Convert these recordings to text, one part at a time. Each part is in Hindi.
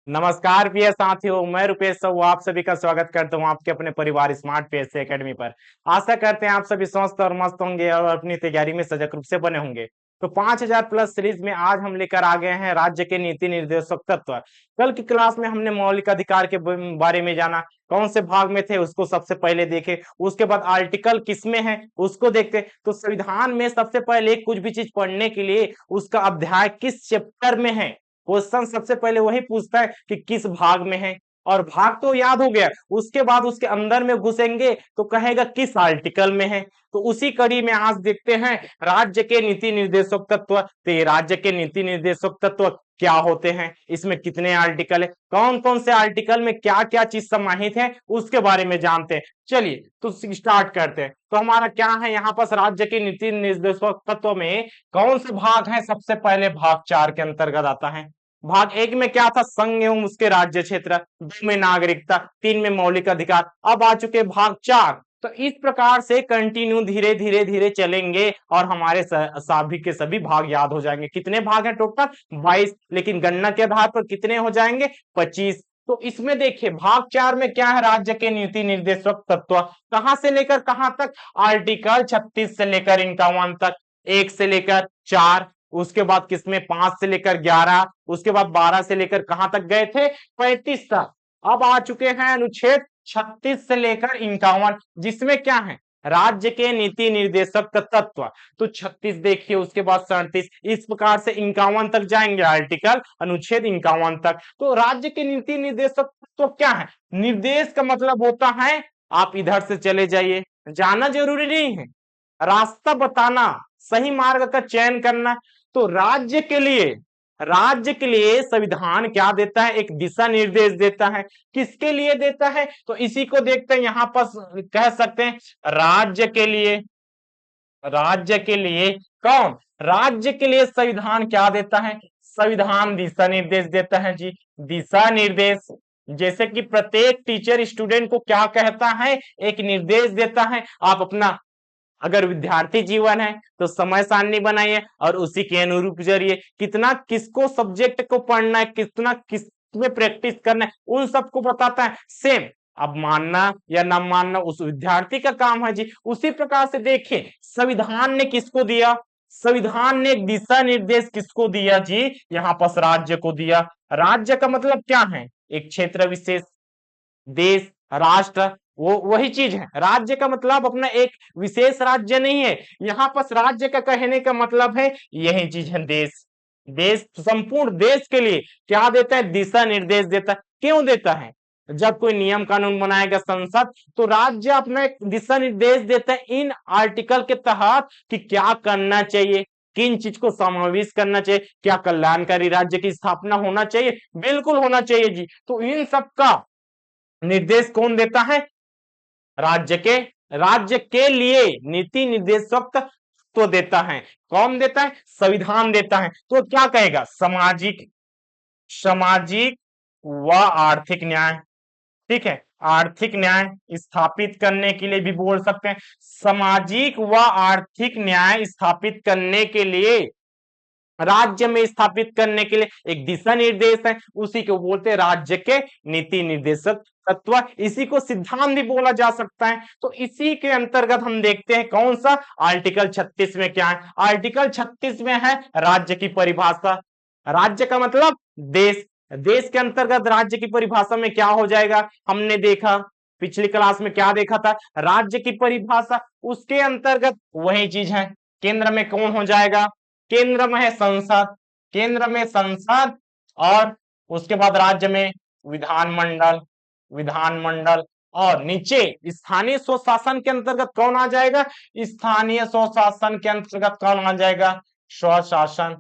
नमस्कार प्रिय साथियों, मैं रुपेश साहू आप सभी का स्वागत करता हूं आपके अपने परिवार स्मार्ट पीएससी एकेडमी पर। आशा करते हैं आप सभी स्वस्थ और मस्त होंगे और अपनी तैयारी में सजग रूप से बने होंगे। तो 5000 प्लस सीरीज में आज हम लेकर आ गए हैं राज्य के नीति निर्देशक तत्व। कल की क्लास में हमने मौलिक अधिकार के बारे में जाना, कौन से भाग में थे उसको सबसे पहले देखे, उसके बाद आर्टिकल किसमें है उसको देखते। तो संविधान में सबसे पहले कुछ भी चीज पढ़ने के लिए उसका अध्याय किस चैप्टर में है, क्वेश्चन सबसे पहले वही पूछता है कि किस भाग में है। और भाग तो याद हो गया, उसके बाद उसके अंदर में घुसेंगे तो कहेगा किस आर्टिकल में है। तो उसी कड़ी में आज देखते हैं राज्य के नीति निर्देशक तत्व। तो ये राज्य के नीति निर्देशक तत्व क्या होते हैं, इसमें कितने आर्टिकल है, कौन कौन से आर्टिकल में क्या क्या चीज समाहित है उसके बारे में जानते हैं। चलिए तो स्टार्ट करते हैं। तो हमारा क्या है यहाँ पर, राज्य के नीति निर्देशक तत्व में कौन से भाग है। सबसे पहले भाग 4 के अंतर्गत आता है। भाग 1 में क्या था, संघ एवं उसके राज्य क्षेत्र, 2 में नागरिकता, 3 में मौलिक अधिकार। अब आ चुके भाग 4। तो इस प्रकार से कंटिन्यू धीरे धीरे धीरे चलेंगे और हमारे सभी के सभी भाग याद हो जाएंगे। कितने भाग हैं टोटल, 22, लेकिन गणना के आधार पर कितने हो जाएंगे, 25। तो इसमें देखिए भाग 4 में क्या है, राज्य के नीति निर्देशक तत्व, कहां से लेकर कहां तक, आर्टिकल 36 से लेकर 51 तक, 1 से लेकर 4, उसके बाद किसमें 5 से लेकर 11, उसके बाद 12 से लेकर कहां तक गए थे, 35 तक। अब आ चुके हैं अनुच्छेद 36 से लेकर 51, जिसमें क्या है, राज्य के नीति निर्देशक तत्व। तो 36 देखिए, उसके बाद 37, इस प्रकार से 51 तक जाएंगे, आर्टिकल अनुच्छेद 51 तक। तो राज्य के नीति निर्देशक तत्व क्या है, निर्देश का मतलब होता है आप इधर से चले जाइए, जाना जरूरी नहीं है, रास्ता बताना, सही मार्ग का चयन करना। तो राज्य के लिए संविधान क्या देता है, एक दिशा निर्देश देता है। किसके लिए देता है, तो इसी को देखते हैं। यहां पर कह सकते हैं राज्य के लिए कौन, राज्य के लिए संविधान क्या देता है, संविधान दिशा निर्देश देता है जी, दिशा निर्देश। जैसे कि प्रत्येक टीचर स्टूडेंट को क्या कहता है, एक निर्देश देता है। आप अपना अगर विद्यार्थी जीवन है तो समय सारणी बनाइए और उसी के अनुरूप चलिए, कितना किसको सब्जेक्ट को पढ़ना है, कितना किस में प्रैक्टिस करना है, उन सबको बताता है। सेम, अब मानना या न मानना उस विद्यार्थी का काम है जी। उसी प्रकार से देखिए संविधान ने किसको दिया, संविधान ने एक दिशा निर्देश किसको दिया जी, यहाँ पर राज्य को दिया। राज्य का मतलब क्या है, एक क्षेत्र विशेष, देश, राष्ट्र, वो वही चीज है। राज्य का मतलब अपना एक विशेष राज्य नहीं है, यहाँ पर राज्य का कहने का मतलब है यही चीज है, देश। देश संपूर्ण देश के लिए क्या देता है, दिशा निर्देश देता है। क्यों देता है, जब कोई नियम कानून बनाएगा संसद तो राज्य अपना एक दिशा निर्देश देता है इन आर्टिकल के तहत कि क्या करना चाहिए, किन चीज को समावेश करना चाहिए, क्या कल्याणकारी राज्य की स्थापना होना चाहिए, बिल्कुल होना चाहिए जी। तो इन सब का निर्देश कौन देता है, राज्य के लिए नीति निर्देशक तो देता है, कौन देता है, संविधान देता है। तो क्या कहेगा, सामाजिक सामाजिक व आर्थिक न्याय, ठीक है, आर्थिक न्याय स्थापित करने के लिए भी बोल सकते हैं। सामाजिक व आर्थिक न्याय स्थापित करने के लिए, राज्य में स्थापित करने के लिए एक दिशा निर्देश है, उसी को बोलते हैं राज्य के नीति निर्देशक तत्व। इसी को सिद्धांत भी बोला जा सकता है। तो इसी के अंतर्गत हम देखते हैं कौन सा, आर्टिकल 36 में क्या है, आर्टिकल 36 में है राज्य की परिभाषा। राज्य का मतलब देश, देश के अंतर्गत राज्य की परिभाषा में क्या हो जाएगा, हमने देखा पिछली क्लास में क्या देखा था, राज्य की परिभाषा, उसके अंतर्गत वही चीज है। केंद्र में कौन हो जाएगा, केंद्र में है संसद, केंद्र में संसद, और उसके बाद राज्य में विधानमंडल, विधानमंडल, और नीचे स्थानीय स्वशासन के अंतर्गत कौन आ जाएगा, स्थानीय स्वशासन के अंतर्गत कौन आ जाएगा, स्वशासन।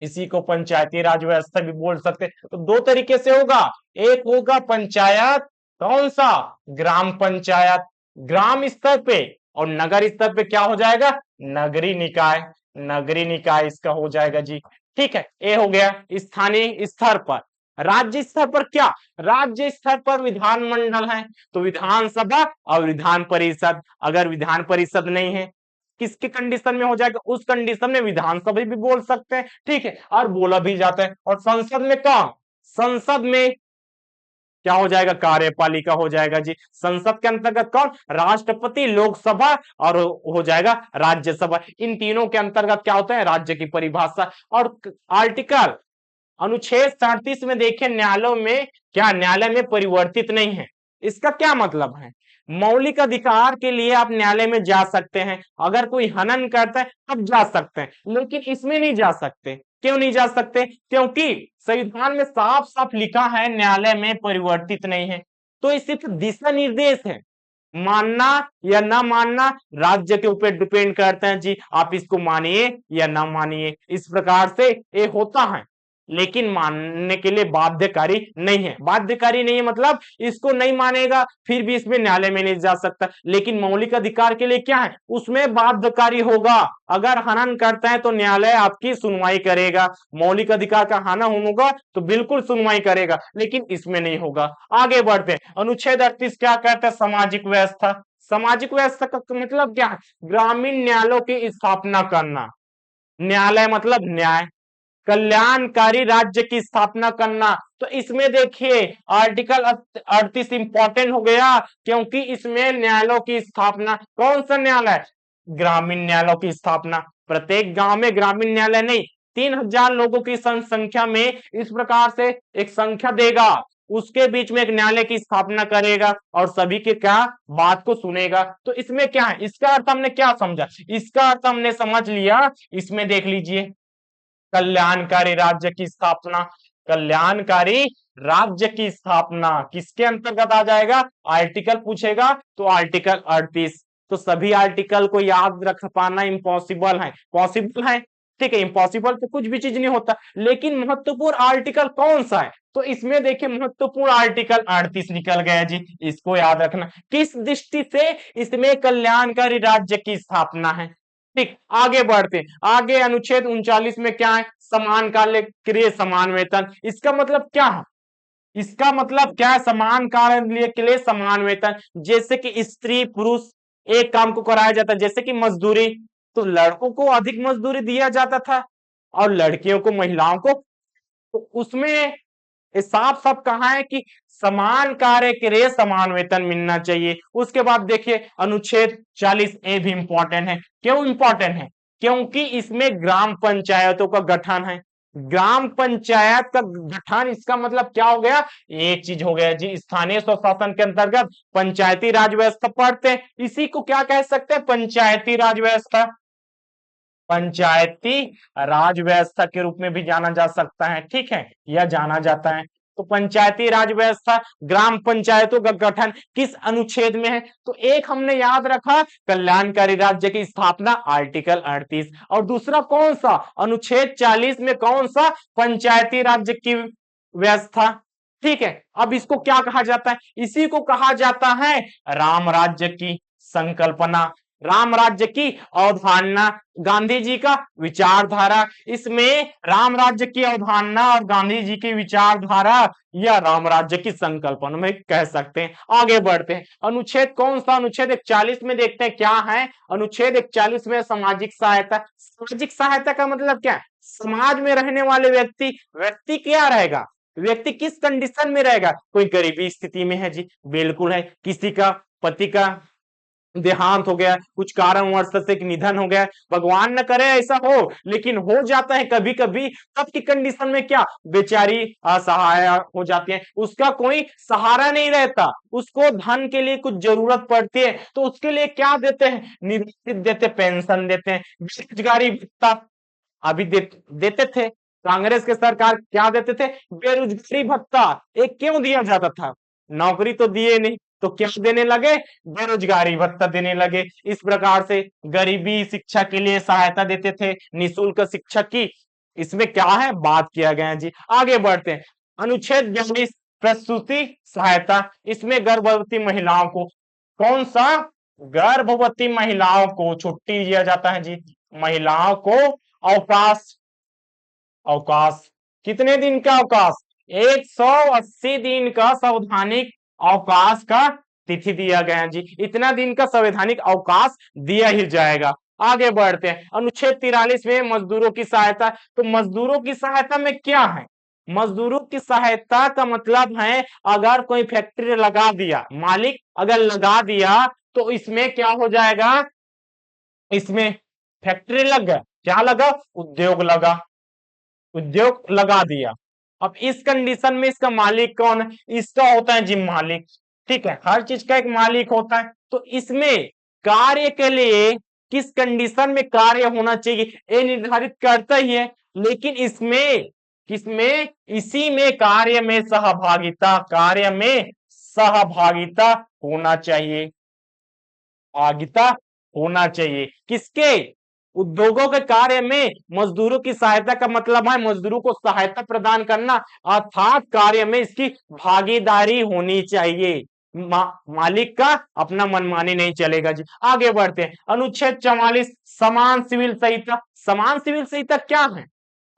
इसी को पंचायती राज व्यवस्था भी बोल सकते हैं। तो दो तरीके से होगा, एक होगा पंचायत, कौन सा, ग्राम पंचायत, ग्राम स्तर पे, और नगर स्तर पे क्या हो जाएगा, नगरीय निकाय, नगरीय निकाय इसका हो जाएगा जी। ठीक है, ये हो गया स्थानीय स्तर पर। राज्य स्तर पर क्या, राज्य स्तर पर विधानमंडल है तो विधानसभा और विधान परिषद। अगर विधान परिषद नहीं है, किसके कंडीशन में हो जाएगा, उस कंडीशन में विधानसभा भी बोल सकते हैं, ठीक है, और बोला भी जाता है। और संसद में कौन, संसद में क्या हो जाएगा, कार्यपालिका हो जाएगा जी। संसद के अंतर्गत कौन, राष्ट्रपति, लोकसभा और हो जाएगा राज्यसभा। इन तीनों के अंतर्गत क्या होता है, राज्य की परिभाषा। और आर्टिकल अनुच्छेद 37 में देखिए, न्यायालयों में क्या, न्यायालय में परिवर्तित नहीं है। इसका क्या मतलब है, मौलिक अधिकार के लिए आप न्यायालय में जा सकते हैं, अगर कोई हनन करता है तब जा सकते हैं, लेकिन इसमें नहीं जा सकते। क्यों नहीं जा सकते, क्योंकि संविधान में साफ साफ लिखा है न्यायालय में परिवर्तित नहीं है। तो ये सिर्फ दिशा निर्देश है, मानना या ना मानना राज्य के ऊपर डिपेंड करता है जी, आप इसको मानिए या ना मानिए, इस प्रकार से ये होता है। लेकिन मानने के लिए बाध्यकारी नहीं है। बाध्यकारी नहीं है मतलब इसको नहीं मानेगा फिर भी इसमें न्यायालय में नहीं जा सकता, लेकिन मौलिक अधिकार के लिए क्या है, उसमें बाध्यकारी होगा। अगर हनन करता है तो न्यायालय आपकी सुनवाई करेगा, मौलिक अधिकार का हनन होगा तो बिल्कुल सुनवाई करेगा, लेकिन इसमें नहीं होगा। आगे बढ़ते हैं, अनुच्छेद 38 क्या कहता है, सामाजिक व्यवस्था। सामाजिक व्यवस्था का मतलब क्या है, ग्रामीण न्यायालयों की स्थापना करना। न्यायालय मतलब न्याय, कल्याणकारी राज्य की स्थापना करना। तो इसमें देखिए आर्टिकल 38 इंपॉर्टेंट हो गया, क्योंकि इसमें न्यायालयों की स्थापना, कौन सा न्यायालय, ग्रामीण न्यायालयों की स्थापना। प्रत्येक गांव में ग्रामीण न्यायालय नहीं, 3000 लोगों की संख्या में इस प्रकार से एक संख्या देगा, उसके बीच में एक न्यायालय की स्थापना करेगा और सभी के क्या बात को सुनेगा। तो इसमें क्या है, इसका अर्थ हमने क्या समझा, इसका अर्थ हमने समझ लिया। इसमें देख लीजिए, कल्याणकारी राज्य की स्थापना, कल्याणकारी राज्य की स्थापना किसके अंतर्गत आ जाएगा, आर्टिकल पूछेगा तो आर्टिकल 38। तो सभी आर्टिकल को याद रख पाना इम्पॉसिबल है, पॉसिबल है, ठीक है, इम्पॉसिबल तो कुछ भी चीज नहीं होता, लेकिन महत्वपूर्ण आर्टिकल कौन सा है, तो इसमें देखिए महत्वपूर्ण आर्टिकल 38 निकल गया जी, इसको याद रखना। किस दृष्टि से, इसमें कल्याणकारी राज्य की स्थापना है। ठीक, आगे बढ़ते, आगे अनुच्छेद 39 में क्या है, समान कार्य के लिए समान वेतन। इसका मतलब क्या है, इसका मतलब क्या है, समान कार्य के लिए समान वेतन। जैसे कि स्त्री पुरुष एक काम को कराया जाता है, जैसे कि मजदूरी, तो लड़कों को अधिक मजदूरी दिया जाता था और लड़कियों को, महिलाओं को, तो उसमें साफ साफ कहा है कि समान कार्य के लिए समान वेतन मिलना चाहिए। उसके बाद देखिए अनुच्छेद 40 ए भी इंपॉर्टेंट है। क्यों इंपॉर्टेंट है, क्योंकि इसमें ग्राम पंचायतों का गठन है। ग्राम पंचायत का गठन, इसका मतलब क्या हो गया, एक चीज हो गया जी, स्थानीय स्वशासन के अंतर्गत पंचायती राज व्यवस्था पढ़ते हैं, इसी को क्या कह सकते हैं, पंचायती राज व्यवस्था। पंचायती राज व्यवस्था के रूप में भी जाना जा सकता है, ठीक है, या जाना जाता है। तो पंचायती राज व्यवस्था, ग्राम पंचायतों का गठन किस अनुच्छेद में है, तो एक हमने याद रखा, कल्याणकारी राज्य की स्थापना आर्टिकल 38, और दूसरा कौन सा, अनुच्छेद 40 में कौन सा, पंचायती राज्य की व्यवस्था। ठीक है, अब इसको क्या कहा जाता है, इसी को कहा जाता है राम राज्य की संकल्पना, राम राज्य की अवधारणा, गांधी जी का विचारधारा। इसमें राम राज्य की अवधारणा और गांधी जी की विचारधारा या राम राज्य की संकल्पना में कह सकते हैं। आगे बढ़ते हैं, अनुच्छेद कौन सा, अनुच्छेद 41 में देखते हैं क्या है। अनुच्छेद 41 में सामाजिक सहायता। सामाजिक सहायता का मतलब क्या है, समाज में रहने वाले व्यक्ति, व्यक्ति क्या रहेगा, व्यक्ति किस कंडीशन में रहेगा, कोई गरीबी स्थिति में है जी, बिल्कुल है, किसी का पति का देहांत हो गया, कुछ कारणवश से निधन हो गया, भगवान न करे ऐसा हो, लेकिन हो जाता है कभी कभी, तब की कंडीशन में क्या, बेचारी असहाय हो जाती है, उसका कोई सहारा नहीं रहता, उसको धन के लिए कुछ जरूरत पड़ती है, तो उसके लिए क्या देते हैं, निश्चित देते, पेंशन देते हैं, बेरोजगारी भत्ता अभी देते थे, कांग्रेस के सरकार क्या देते थे, बेरोजगारी भत्ता। एक क्यों दिया जाता था, नौकरी तो दिए नहीं, तो क्या देने लगे, बेरोजगारी भत्ता देने लगे। इस प्रकार से गरीबी शिक्षा के लिए सहायता देते थे, निःशुल्क शिक्षा की, इसमें क्या है, बात किया गया है जी। आगे बढ़ते हैं, अनुच्छेद 42 प्रसूति सहायता। इसमें गर्भवती महिलाओं को, कौन सा, गर्भवती महिलाओं को छुट्टी दिया जाता है जी, महिलाओं को अवकाश, अवकाश कितने दिन का अवकाश, 180 दिन का संवैधानिक अवकाश का तिथि दिया गया जी, इतना दिन का संवैधानिक अवकाश दिया ही जाएगा। आगे बढ़ते हैं, अनुच्छेद 43 में मजदूरों की सहायता। तो मजदूरों की सहायता में क्या है, मजदूरों की सहायता का मतलब है अगर कोई फैक्ट्री लगा दिया, मालिक अगर लगा दिया तो इसमें क्या हो जाएगा, इसमें फैक्ट्री लग गया, क्या लगा, उद्योग लगा, उद्योग लगा दिया। अब इस कंडीशन में इसका मालिक कौन है, इसका होता है जी मालिक। ठीक है, हर चीज का एक मालिक होता है। तो इसमें कार्य के लिए किस कंडीशन में कार्य होना चाहिए ये निर्धारित करता ही है, लेकिन इसमें किसमें, इसी में कार्य में सहभागिता, कार्य में सहभागिता होना चाहिए, भागिता होना चाहिए किसके, उद्योगों के कार्य में मजदूरों की सहायता का मतलब है मजदूरों को सहायता प्रदान करना, अर्थात कार्य में इसकी भागीदारी होनी चाहिए। मालिक का अपना मनमानी नहीं चलेगा जी। आगे बढ़ते हैं, अनुच्छेद 44 समान सिविल संहिता। समान सिविल संहिता क्या है,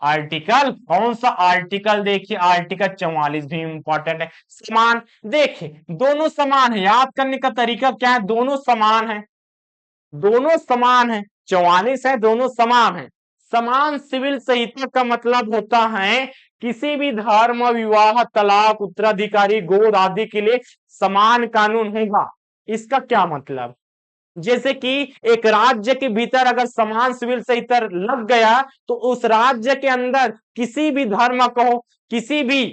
आर्टिकल, कौन सा आर्टिकल, देखिए आर्टिकल 44 भी इंपॉर्टेंट है। समान, देखिए दोनों समान है, याद करने का तरीका क्या है, दोनों समान है, दोनों समान है, 44 है, दोनों समान है। समान सिविल संहिता का मतलब होता है किसी भी धर्म, विवाह, तलाक, उत्तराधिकारी, गोद आदि के लिए समान कानून होगा। इसका क्या मतलब, जैसे कि एक राज्य के भीतर अगर समान सिविल संहिता लग गया तो उस राज्य के अंदर किसी भी धर्म को, किसी भी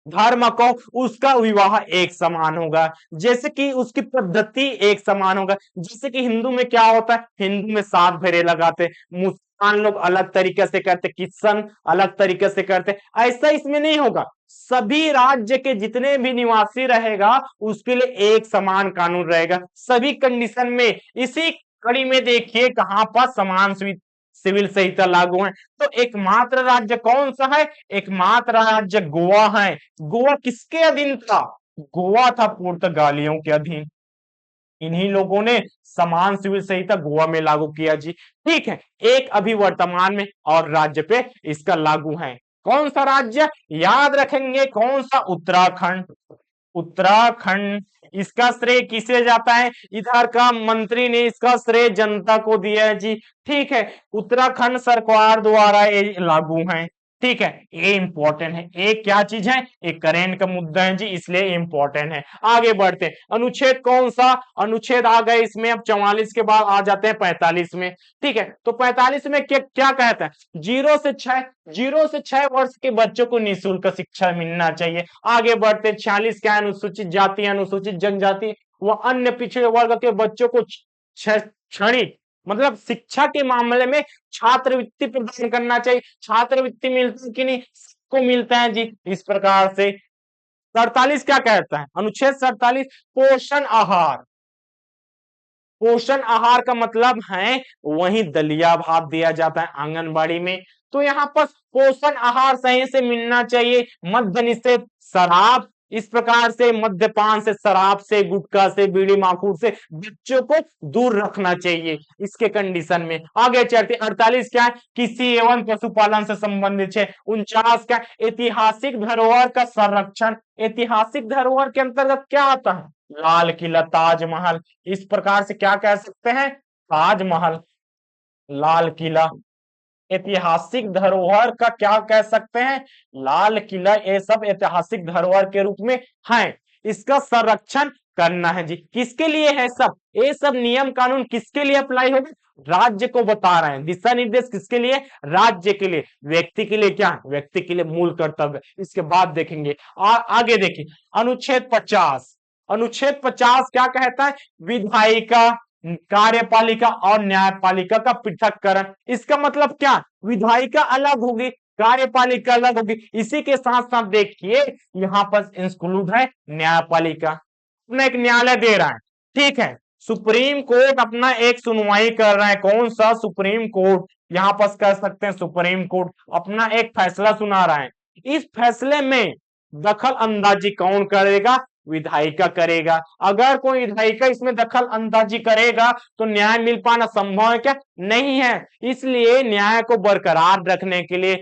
धर्म को उसका विवाह एक समान होगा, जैसे कि उसकी पद्धति एक समान होगा। जैसे कि हिंदू में क्या होता है, हिंदू में 7 फेरे लगाते, मुसलमान लोग अलग तरीके से करते, क्रिश्चियन अलग तरीके से करते, ऐसा इसमें नहीं होगा। सभी राज्य के जितने भी निवासी रहेगा उसके लिए एक समान कानून रहेगा सभी कंडीशन में। इसी कड़ी में देखिए कहां पर समान सिविल संहिता लागू है, तो एकमात्र राज्य कौन सा है, एकमात्र राज्य गोवा है। गोवा किसके अधीन था, गोवा था पुर्तगालियों के अधीन। इन्हीं लोगों ने समान सिविल संहिता गोवा में लागू किया जी। ठीक है, एक अभी वर्तमान में और राज्य पे इसका लागू है, कौन सा राज्य, याद रखेंगे कौन सा, उत्तराखंड। उत्तराखंड, इसका श्रेय किसे जाता है, इधर का मंत्री ने इसका श्रेय जनता को दिया है जी। ठीक है, उत्तराखंड सरकार द्वारा ये लागू है। ठीक है, ये इंपॉर्टेंट है, ये क्या चीज है, एक करेंट का मुद्दा है जी, इसलिए इंपॉर्टेंट है। आगे बढ़ते, अनुच्छेद कौन सा, अनुच्छेद आ गए इसमें, अब 44 के बाद आ जाते हैं 45 में। ठीक है, तो 45 में क्या कहता है, 0 से 6 वर्ष के बच्चों को निःशुल्क शिक्षा मिलना चाहिए। आगे बढ़ते 46 क्या, अनुसूचित जाति, अनुसूचित जनजाति व अन्य पिछड़े वर्ग के बच्चों को क्षणिक मतलब शिक्षा के मामले में छात्रवृत्ति प्रदान करना चाहिए। छात्रवृत्ति मिलती है कि नहीं, सबको मिलता है जी। इस प्रकार से 47 क्या कहता है, अनुच्छेद 47 पोषण आहार। पोषण आहार का मतलब है वही दलिया भात दिया जाता है आंगनबाड़ी में, तो यहाँ पर पोषण आहार सही से मिलना चाहिए। मद्य निषेध, शराब, इस प्रकार से मद्यपान से, शराब से, गुटखा से, बीड़ी माखूर से बच्चों को दूर रखना चाहिए इसके कंडीशन में। आगे चलते 48 क्या है, कृषि एवं पशुपालन से संबंधित है। 49 क्या, ऐतिहासिक धरोहर का संरक्षण। ऐतिहासिक धरोहर के अंतर्गत क्या आता है, लाल किला, ताजमहल, इस प्रकार से क्या कह सकते हैं, ताजमहल, लाल किला, ऐतिहासिक धरोहर का क्या कह सकते हैं, लाल किला, ये सब ऐतिहासिक धरोहर के रूप में है। इसका संरक्षण करना है जी, किसके लिए है सब, ये सब नियम कानून किसके लिए अप्लाई होगा, राज्य को बता रहे हैं। दिशा निर्देश किसके लिए, राज्य के लिए। व्यक्ति के लिए क्या है, व्यक्ति के लिए मूल कर्तव्य। इसके बाद देखेंगे आगे देखिए अनुच्छेद 50। अनुच्छेद 50 क्या कहता है, विधायिका, कार्यपालिका और न्यायपालिका का पृथककरण। इसका मतलब क्या, विधायिका अलग होगी, कार्यपालिका अलग होगी। इसी के साथ साथ देखिए यहाँ पर इंक्लूड है न्यायपालिका, अपना एक न्यायालय दे रहा है। ठीक है, सुप्रीम कोर्ट अपना एक सुनवाई कर रहा है, कौन सा, सुप्रीम कोर्ट, यहाँ पर कह सकते हैं सुप्रीम कोर्ट अपना एक फैसला सुना रहा है। इस फैसले में दखल अंदाजी कौन करेगा, विधायिका करेगा। अगर कोई विधायिका इसमें दखल अंदाजी करेगा तो न्याय मिल पाना संभव है क्या, नहीं है। इसलिए न्याय को बरकरार रखने के लिए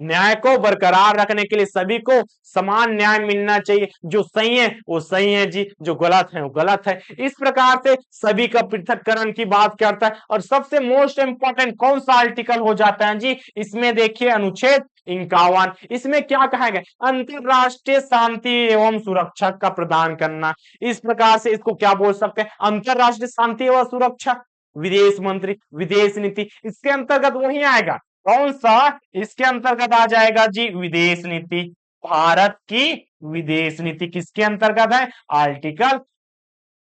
न्याय को बरकरार रखने के लिए सभी को समान न्याय मिलना चाहिए। जो सही है वो सही है जी, जो गलत है वो गलत है। इस प्रकार से सभी का पृथककरण की बात करता है। और सबसे मोस्ट इंपॉर्टेंट कौन सा आर्टिकल हो जाता है जी, इसमें देखिए अनुच्छेद 51। इसमें क्या कहा गया, अंतरराष्ट्रीय शांति एवं सुरक्षा का प्रदान करना। इस प्रकार से इसको क्या बोल सकते हैं, अंतरराष्ट्रीय शांति एवं सुरक्षा, विदेश मंत्री, विदेश नीति, इसके अंतर्गत वही आएगा। कौन सा, इसके अंतर्गत आ जाएगा जी विदेश नीति। भारत की विदेश नीति किसके अंतर्गत है, आर्टिकल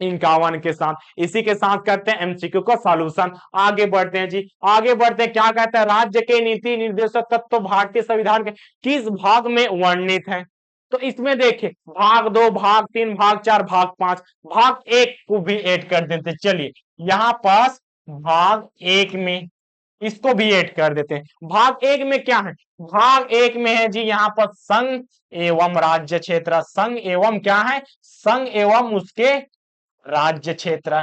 51 के साथ। इसी के साथ करते हैं एमसीक्यू का सॉल्यूशन। आगे बढ़ते हैं जी, आगे बढ़ते हैं। क्या कहता है, राज्य के नीति निर्देशक तत्व भारतीय संविधान के किस भाग में वर्णित है। तो इसमें देखिए भाग 2, भाग 3, भाग 4, भाग 5, भाग 1 को भी ऐड कर देते। चलिए यहां पास भाग 1 में इसको भी ऐड कर देते हैं। भाग 1 में क्या है, भाग 1 में है जी यहाँ पर संघ एवं राज्य क्षेत्र। संघ एवं क्या है, संघ एवं उसके राज्य क्षेत्र।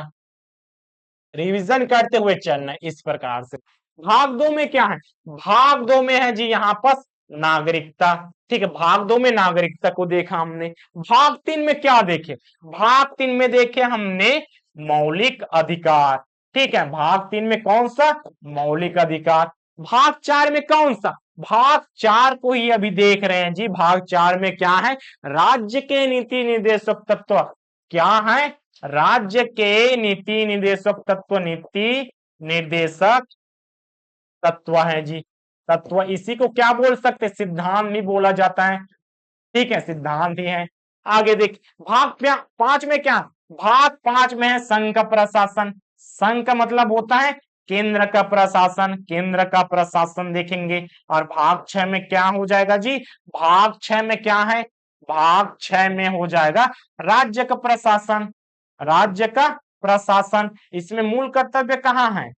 रिवीजन करते हुए चलना इस प्रकार से। भाग 2 में क्या है, भाग 2 में है जी यहाँ पर नागरिकता। ठीक है, भाग 2 में नागरिकता को देखा हमने। भाग 3 में क्या देखे, भाग 3 में देखे हमने मौलिक अधिकार। ठीक है, भाग 3 में कौन सा, मौलिक अधिकार। भाग 4 में कौन सा, भाग 4 को ही अभी देख रहे हैं जी। भाग 4 में क्या है, राज्य के नीति निर्देशक तत्व। क्या है, राज्य के नीति निर्देशक तत्व, नीति निर्देशक तत्व है जी। तत्व, इसी को क्या बोल सकते, सिद्धांत नहीं बोला जाता है। ठीक है, सिद्धांत ही है। आगे देखिए भाग 5 में क्या, भाग 5 में है संघ का प्रशासन। संघ का मतलब होता है केंद्र का प्रशासन, केंद्र का प्रशासन देखेंगे। और भाग 6 में क्या हो जाएगा जी, भाग 6 में क्या है, भाग 6 में हो जाएगा राज्य का प्रशासन, राज्य का प्रशासन। इसमें मूल कर्तव्य कहाँ है,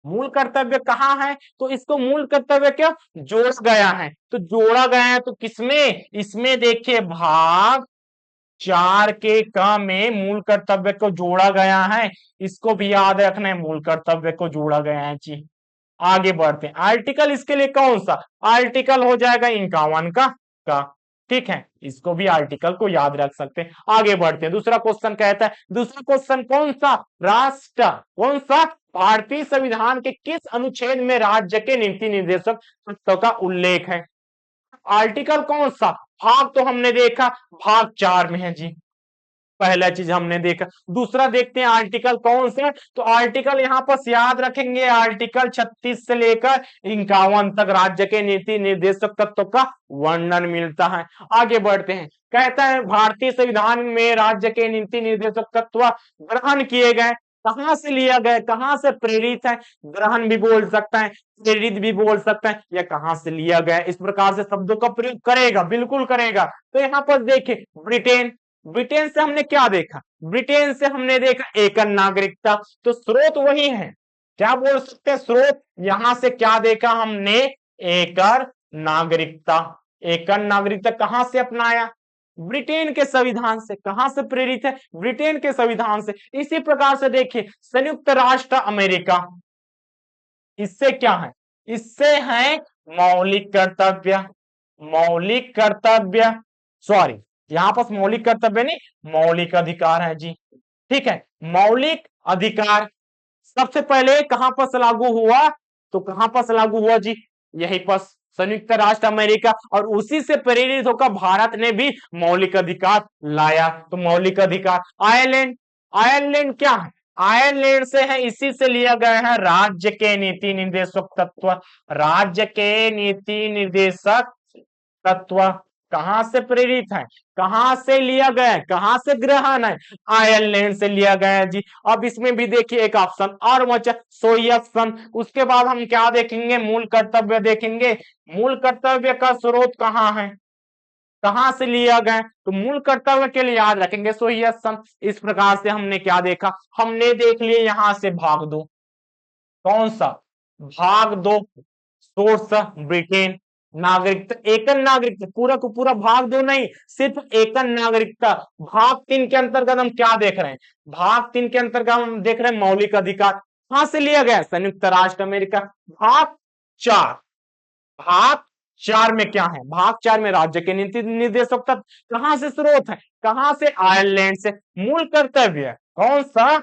मूल कर्तव्य कहाँ है, तो इसको मूल कर्तव्य क्या जोड़ा गया है, तो जोड़ा गया है तो किसमें, इसमें देखिए भाग 4 के क में मूल कर्तव्य को जोड़ा गया है। इसको भी याद रखना है, मूल कर्तव्य को जोड़ा गया है जी। आगे बढ़ते हैं, आर्टिकल इसके लिए कौन सा, आर्टिकल हो जाएगा 51 का। ठीक है, इसको भी आर्टिकल को याद रख सकते हैं। आगे बढ़ते हैं, दूसरा क्वेश्चन कहता है, दूसरा क्वेश्चन कौन सा, राष्ट्र, कौन सा, भारतीय संविधान के किस अनुच्छेद में राज्य के नीति निर्देशक तत्व का उल्लेख है। आर्टिकल कौन सा, भाग तो हमने देखा भाग 4 में है जी, पहला चीज हमने देखा। दूसरा देखते हैं आर्टिकल कौन से, तो आर्टिकल यहाँ पर याद रखेंगे, आर्टिकल 36 से लेकर 51 तक राज्य के नीति निर्देशक तत्व का वर्णन मिलता है। आगे बढ़ते हैं, कहता है भारतीय संविधान में राज्य के नीति निर्देशक तत्व ग्रहण किए गए, कहां से लिया गया, कहां से प्रेरित है, ग्रहण भी बोल सकता है, प्रेरित भी बोल सकता है, या कहां से लिया गया, इस प्रकार से शब्दों का प्रयोग करेगा, बिल्कुल करेगा। तो यहाँ पर देखिए ब्रिटेन, ब्रिटेन से हमने क्या देखा, ब्रिटेन से हमने देखा एकल नागरिकता, तो स्रोत वही है, क्या बोल सकते हैं स्रोत, यहां से क्या देखा हमने, एकल नागरिकता। एकल नागरिकता कहां से अपनाया, ब्रिटेन के संविधान से। कहां से प्रेरित है, ब्रिटेन के संविधान से। इसी प्रकार से देखिए संयुक्त राष्ट्र अमेरिका, इससे क्या है, इससे है मौलिक कर्तव्य, मौलिक कर्तव्य, सॉरी यहां पर मौलिक कर्तव्य नहीं मौलिक अधिकार है जी। ठीक है, मौलिक अधिकार सबसे पहले कहां पर लागू हुआ, तो कहां पर लागू हुआ जी, यहीं पर संयुक्त राष्ट्र अमेरिका, और उसी से प्रेरित होकर भारत ने भी मौलिक अधिकार लाया। तो मौलिक अधिकार, आयरलैंड, आयरलैंड क्या है, आयरलैंड से है, इसी से लिया गया है राज्य के नीति निर्देशक तत्व, राज्य के नीति निर्देशक तत्व कहां से प्रेरित है, कहां से लिया गया है, कहां से ग्रहण है, आयरलैंड से लिया गया है जी। अब इसमें भी देखिए एक ऑप्शन और बचा सोई ऑप्शन। उसके बाद हम क्या देखेंगे, मूल कर्तव्य देखेंगे। मूल कर्तव्य का स्रोत कहां है, कहां से लिया गया, तो मूल कर्तव्य के लिए याद रखेंगे सोई ऑप्शन। इस प्रकार से हमने क्या देखा, हमने देख लिए यहां से भाग 2, कौन सा, भाग 2 सोर्स ब्रिटेन, नागरिकता एकल नागरिकता, पूरा को पूरा भाग 2 नहीं, सिर्फ एकल नागरिकता। भाग 3 के अंतर्गत हम क्या देख रहे हैं, भाग 3 के अंतर्गत हम देख रहे हैं मौलिक अधिकार, कहां से लिया गया, संयुक्त राष्ट्र अमेरिका। भाग 4, भाग 4 में क्या है, भाग 4 में राज्य के नीति निर्देशक तत्व कहां से स्रोत है, कहां से, आयरलैंड से। मूल कर्तव्य कौन सा,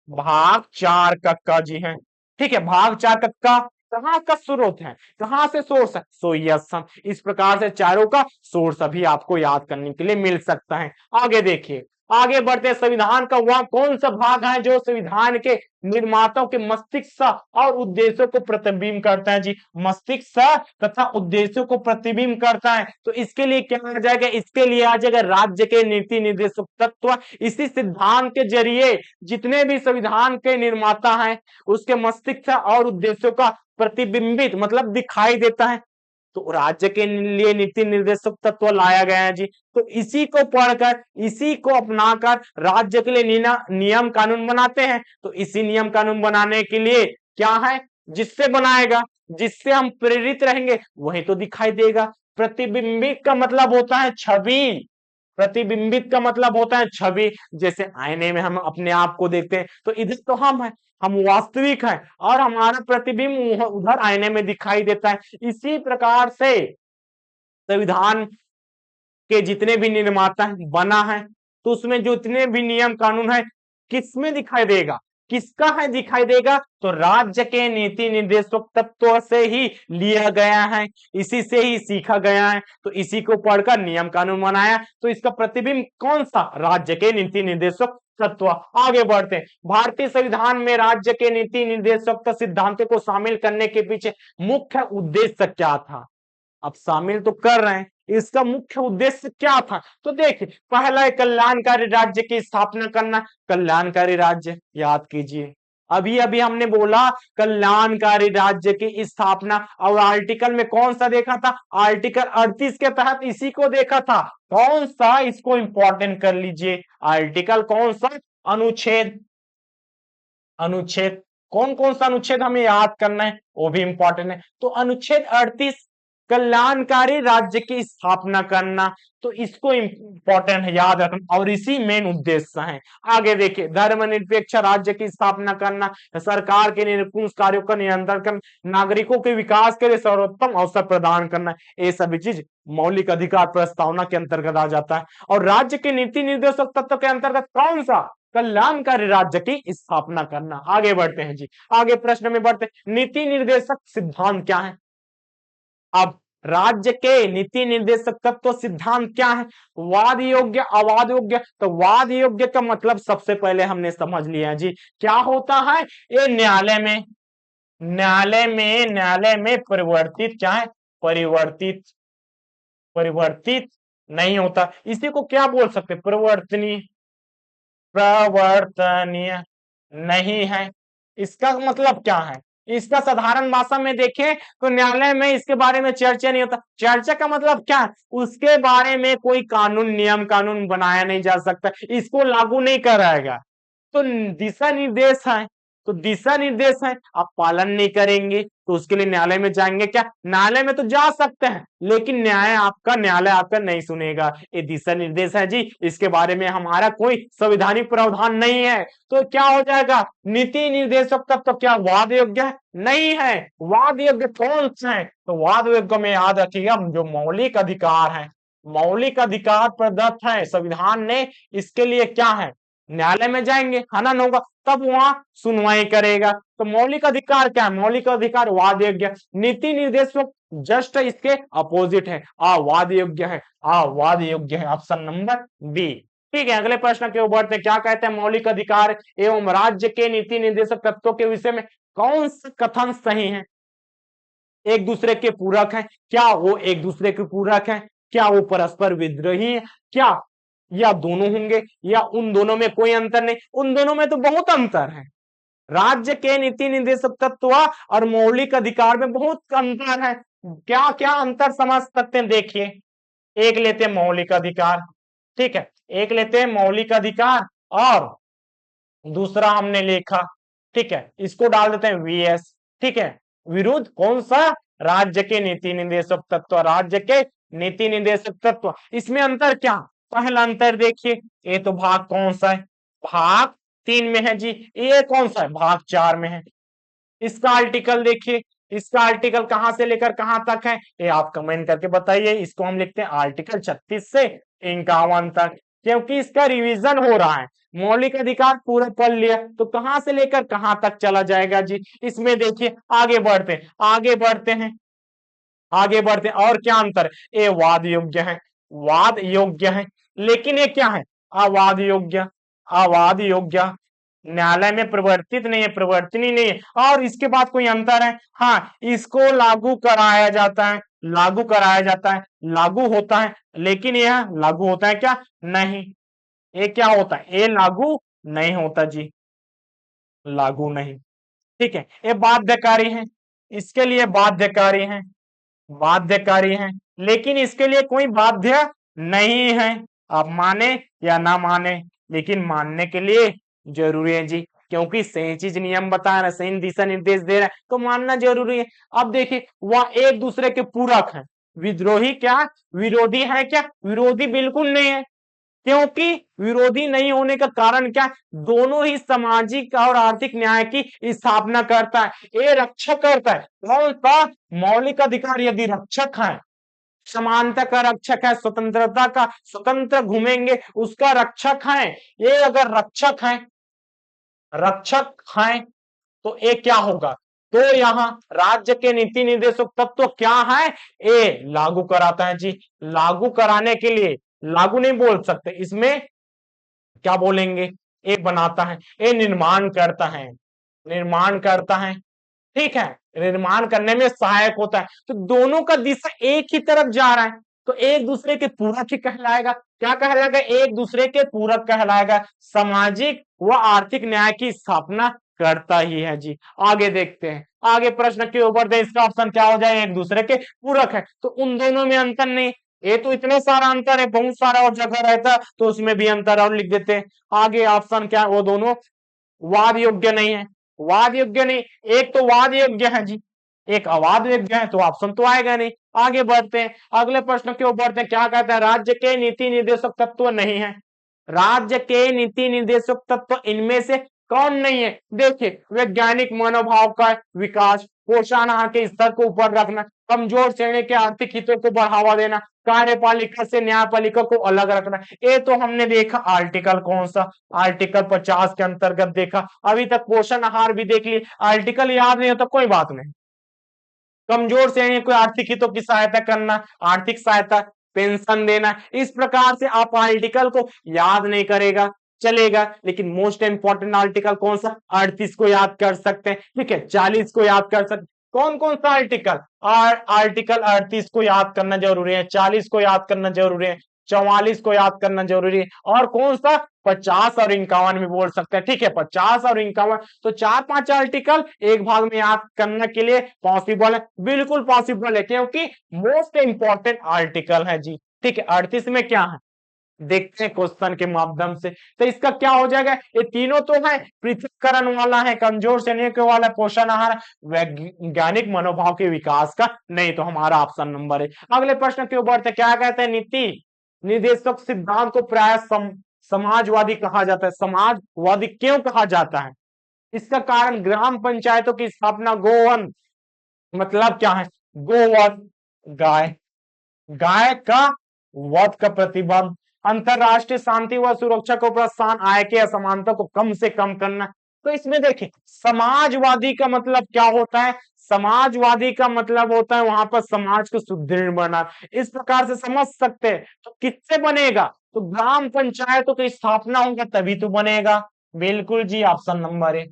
भाग 4 का जी है। ठीक है, भाग 4 का कहां का स्रोत है, कहां से सोर्स है, सो यस हम। इस प्रकार से चारों का सोर्स अभी आपको याद करने के लिए मिल सकता है। आगे देखिए, आगे बढ़ते हैं। संविधान का वह कौन सा भाग है जो संविधान के निर्माताओं के मस्तिष्क और उद्देश्यों को प्रतिबिंब करता है जी, मस्तिष्क तथा उद्देश्यों को प्रतिबिंब करता है। तो इसके लिए क्या आ जाएगा, इसके लिए आ जाएगा राज्य के नीति निर्देशक तत्व। इसी सिद्धांत के जरिए जितने भी संविधान के निर्माता हैं उसके मस्तिष्क और उद्देश्यों का प्रतिबिंबित मतलब दिखाई देता है। तो राज्य के लिए नीति निर्देशक तत्व लाया गया है जी। तो इसी को पढ़कर, इसी को अपनाकर राज्य के लिए नियम कानून बनाते हैं। तो इसी नियम कानून बनाने के लिए क्या है, जिससे बनाएगा, जिससे हम प्रेरित रहेंगे वही तो दिखाई देगा। प्रतिबिंबित का मतलब होता है छवि, प्रतिबिंबित का मतलब होता है छवि। जैसे आईने में हम अपने आप को देखते हैं तो इधर तो हम वास्तविक हैं और हमारा प्रतिबिंब उधर आईने में दिखाई देता है। इसी प्रकार से संविधान के जितने भी निर्माता बना है तो उसमें जो जितने भी नियम कानून है किसमें दिखाई देगा, किसका है दिखाई देगा, तो राज्य के नीति निर्देशक तत्व से ही लिया गया है, इसी से ही सीखा गया है। तो इसी को पढ़कर नियम कानून बनाया, तो इसका प्रतिबिंब कौन सा, राज्य के नीति निर्देशक तत्व। आगे बढ़ते हैं। भारतीय संविधान में राज्य के नीति निर्देशक सिद्धांतों को शामिल करने के पीछे मुख्य उद्देश्य क्या था। अब शामिल तो कर रहे हैं, इसका मुख्य उद्देश्य क्या था, तो देखिए, पहला है कल्याणकारी राज्य की स्थापना करना। कल्याणकारी राज्य याद कीजिए, अभी अभी हमने बोला कल्याणकारी राज्य की स्थापना, और आर्टिकल में कौन सा देखा था, आर्टिकल 38 के तहत इसी को देखा था। कौन सा, इसको इंपॉर्टेंट कर लीजिए, आर्टिकल कौन सा, अनुच्छेद, अनुच्छेद कौन कौन सा अनुच्छेद हमें याद करना है, वो भी इंपॉर्टेंट है। तो अनुच्छेद 38 कल्याणकारी राज्य की स्थापना करना, तो इसको इंपॉर्टेंट है याद रखना, और इसी मेन उद्देश्य है। आगे देखिए, धर्मनिरपेक्ष राज्य की स्थापना करना, सरकार के निरंकुश कार्यों का नियंत्रण करना, नागरिकों के विकास के लिए सर्वोत्तम अवसर प्रदान करना, ये सभी चीज मौलिक अधिकार प्रस्तावना के अंतर्गत आ जाता है। और राज्य के नीति निर्देशक तत्व के अंतर्गत कौन सा, कल्याणकारी राज्य की स्थापना करना। आगे बढ़ते हैं जी, आगे प्रश्न में बढ़ते हैं। नीति निर्देशक सिद्धांत क्या है। अब राज्य के नीति निर्देशक तत्व सिद्धांत क्या है, वाद योग्य, अवाद योग्य। तो वाद योग्य का मतलब सबसे पहले हमने समझ लिया जी, क्या होता है, ये न्यायालय में परिवर्तित, क्या है, परिवर्तित, परिवर्तित नहीं होता। इसी को क्या बोल सकते, परिवर्तनीय, प्रवर्तनीय नहीं है। इसका मतलब क्या है, इसका साधारण भाषा में देखें तो न्यायालय में इसके बारे में चर्चा नहीं होता। चर्चा का मतलब क्या है, उसके बारे में कोई कानून, नियम कानून बनाया नहीं जा सकता, इसको लागू नहीं कराएगा। तो दिशा निर्देश है, तो दिशा निर्देश है, आप पालन नहीं करेंगे तो उसके लिए न्यायालय में जाएंगे क्या, न्यायालय में तो जा सकते हैं लेकिन न्यायालय आपका नहीं सुनेगा। ये दिशा निर्देश है जी, इसके बारे में हमारा कोई संवैधानिक प्रावधान नहीं है। तो क्या हो जाएगा, नीति निर्देशक तत्व क्या वाद योग्य है, नहीं है। वाद योग्य कौन सा है, तो वाद योग्य में याद रखिएगा जो मौलिक अधिकार है, मौलिक अधिकार प्रदत्त है संविधान ने, इसके लिए क्या है, न्यायालय में जाएंगे, हनन होगा, तब वहां सुनवाई करेगा। तो मौलिक अधिकार क्या है, मौलिक अधिकार वाद योग्य। नीति निर्देशक जस्ट इसके अपोजिट है, अवाद योग्य है, अवाद योग्य है, ऑप्शन नंबर बी। ठीक है, अगले प्रश्न के ऊपर क्या कहते हैं, मौलिक अधिकार एवं राज्य के नीति निर्देशक तत्वों के विषय में कौन सा कथन सही है। एक दूसरे के पूरक है, क्या वो एक दूसरे के पूरक है, क्या वो परस्पर विद्रोही है, क्या, या दोनों होंगे, या उन दोनों में कोई अंतर नहीं, उन दोनों में तो बहुत अंतर है। राज्य के नीति निर्देशक तत्व और मौलिक अधिकार में बहुत अंतर है। क्या क्या अंतर समझ सकते हैं, देखिए, एक लेते हैं मौलिक अधिकार, ठीक है, एक लेते हैं मौलिक अधिकार और दूसरा हमने लिखा, ठीक है, इसको डाल देते हैं वीएस, ठीक है, विरुद्ध कौन सा, राज्य के नीति निर्देशक तत्व, राज्य के नीति निर्देशक तत्व। इसमें अंतर क्या, पहला अंतर देखिए, ये तो भाग कौन सा है, भाग 3 में है जी, ये कौन सा है, भाग 4 में है। इसका आर्टिकल देखिए, इसका आर्टिकल कहां से लेकर कहां तक है, ये आप कमेंट करके बताइए। इसको हम लिखते हैं आर्टिकल 36 से 51 तक, क्योंकि इसका रिवीजन हो रहा है। मौलिक अधिकार पूरा पढ़ लिया तो कहां से लेकर कहां तक चला जाएगा जी। इसमें देखिए आगे बढ़ते हैं, आगे बढ़ते हैं, आगे बढ़ते हैं। और क्या अंतर है, ये वाद योग्य है, वाद योग्य है, लेकिन ये क्या है, अवाद योग्य, अवाद योग्य, न्यायालय में प्रवर्तित नहीं है, प्रवर्तनीय नहीं है। और इसके बाद कोई अंतर है, हाँ, इसको लागू कराया जाता है, लागू कराया जाता है, लागू होता है, लेकिन यह लागू होता है क्या, नहीं। ये क्या होता है, ये लागू नहीं होता जी, लागू नहीं। ठीक है, ये बाध्यकारी है, इसके लिए बाध्यकारी है, बाध्यकारी है, लेकिन इसके लिए कोई बाध्य नहीं है। आप माने या ना माने, लेकिन मानने के लिए जरूरी है जी, क्योंकि सही चीज नियम बता रहा है, सही दिशा निर्देश दे रहा है, तो मानना जरूरी है। अब देखिए वह एक दूसरे के पूरक है, विद्रोही क्या, विरोधी है क्या, विरोधी बिल्कुल नहीं है, क्योंकि विरोधी नहीं होने का कारण क्या है, दोनों ही सामाजिक और आर्थिक न्याय की स्थापना करता है, ये रक्षक करता है। कौन सा, मौलिक अधिकार यदि रक्षक है, समानता का रक्षक है, स्वतंत्रता का, स्वतंत्र घूमेंगे उसका रक्षक है, ये अगर रक्षक है, रक्षक है, तो ये क्या होगा, तो यहां राज्य के नीति निर्देशक तत्व क्या है, ये लागू कराता है जी। लागू कराने के लिए, लागू नहीं बोल सकते, इसमें क्या बोलेंगे, ये बनाता है, ये निर्माण करता है, निर्माण करता है। ठीक है, निर्माण करने में सहायक होता है, तो दोनों का दिशा एक ही तरफ जा रहा है, तो एक दूसरे के पूरक ही कहलाएगा। क्या कहलाएगा, एक दूसरे के पूरक कहलाएगा, सामाजिक व आर्थिक न्याय की स्थापना करता ही है जी। आगे देखते हैं, आगे प्रश्न के ऊपर दे, इसका ऑप्शन क्या हो जाए, एक दूसरे के पूरक है, तो उन दोनों में अंतर नहीं, ये तो इतने सारा अंतर है, बहुत सारा और जगह रहता तो उसमें भी अंतर और लिख देते। आगे ऑप्शन क्या, वो दोनों वाद योग्य नहीं है, वाद योग्य नहीं, एक तो वाद योग्य है जी, एक अवाद योग्य है, तो ऑप्शन तो आएगा नहीं। आगे बढ़ते हैं, अगले प्रश्न के ऊपर बढ़ते हैं, क्या कहता है, राज्य के नीति निर्देशक तत्व नहीं है, राज्य के नीति निर्देशक तत्व इनमें से कौन नहीं है। देखिए वैज्ञानिक मनोभाव का विकास, पोषण आहार के स्तर को ऊपर रखना, कमजोर श्रेणी के आर्थिक हितों को बढ़ावा देना, कार्यपालिका से न्यायपालिका को अलग रखना, ये तो हमने देखा आर्टिकल कौन सा, आर्टिकल 50 के अंतर्गत देखा। अभी तक पोषण आहार भी देख लिए, आर्टिकल याद नहीं हो तो कोई बात नहीं। कमजोर श्रेणी को आर्थिक हितों की सहायता करना, आर्थिक सहायता, पेंशन देना, इस प्रकार से आप आर्टिकल को याद नहीं करेगा चलेगा, लेकिन मोस्ट इंपॉर्टेंट आर्टिकल कौन सा, 38 को याद कर सकते हैं। ठीक है, 40 को याद कर सकते, कौन कौन सा आर्टिकल, आर्टिकल 38 को याद करना जरूरी है, 40 को याद करना जरूरी है, 44 को याद करना जरूरी है, और कौन सा 50 और 51 भी बोल सकते हैं। ठीक है, 50 और 51, तो 4-5 आर्टिकल एक भाग में याद करने के लिए पॉसिबल है, बिल्कुल पॉसिबल है, क्योंकि मोस्ट इंपॉर्टेंट आर्टिकल है जी। ठीक है, 38 में क्या है देखते हैं क्वेश्चन के माध्यम से, तो इसका क्या हो जाएगा, ये तीनों तो है, पृथककरण वाला है, कमजोर श्रेणी के वाला, पोषण आहार, वैज्ञानिक मनोभाव के विकास का नहीं, तो हमारा ऑप्शन नंबर है। अगले प्रश्न के ऊपर क्या कहते हैं, नीति निर्देशक सिद्धांत को प्राय समाजवादी कहा जाता है, समाजवादी क्यों कहा जाता है, इसका कारण ग्राम पंचायतों की स्थापना, गोवन मतलब क्या है, गोवध, गाय, गाय का वध का प्रतिबंध, अंतरराष्ट्रीय शांति व सुरक्षा को प्रोत्साहन, आय के असमानता को कम से कम करना। तो इसमें देखिए समाजवादी का मतलब क्या होता है, समाजवादी का मतलब होता है वहां पर समाज को सुदृढ़ बना, इस प्रकार से समझ सकते हैं। तो किससे बनेगा, तो ग्राम पंचायतों की स्थापना होगा तभी तो बनेगा, बिल्कुल जी, ऑप्शन नंबर है,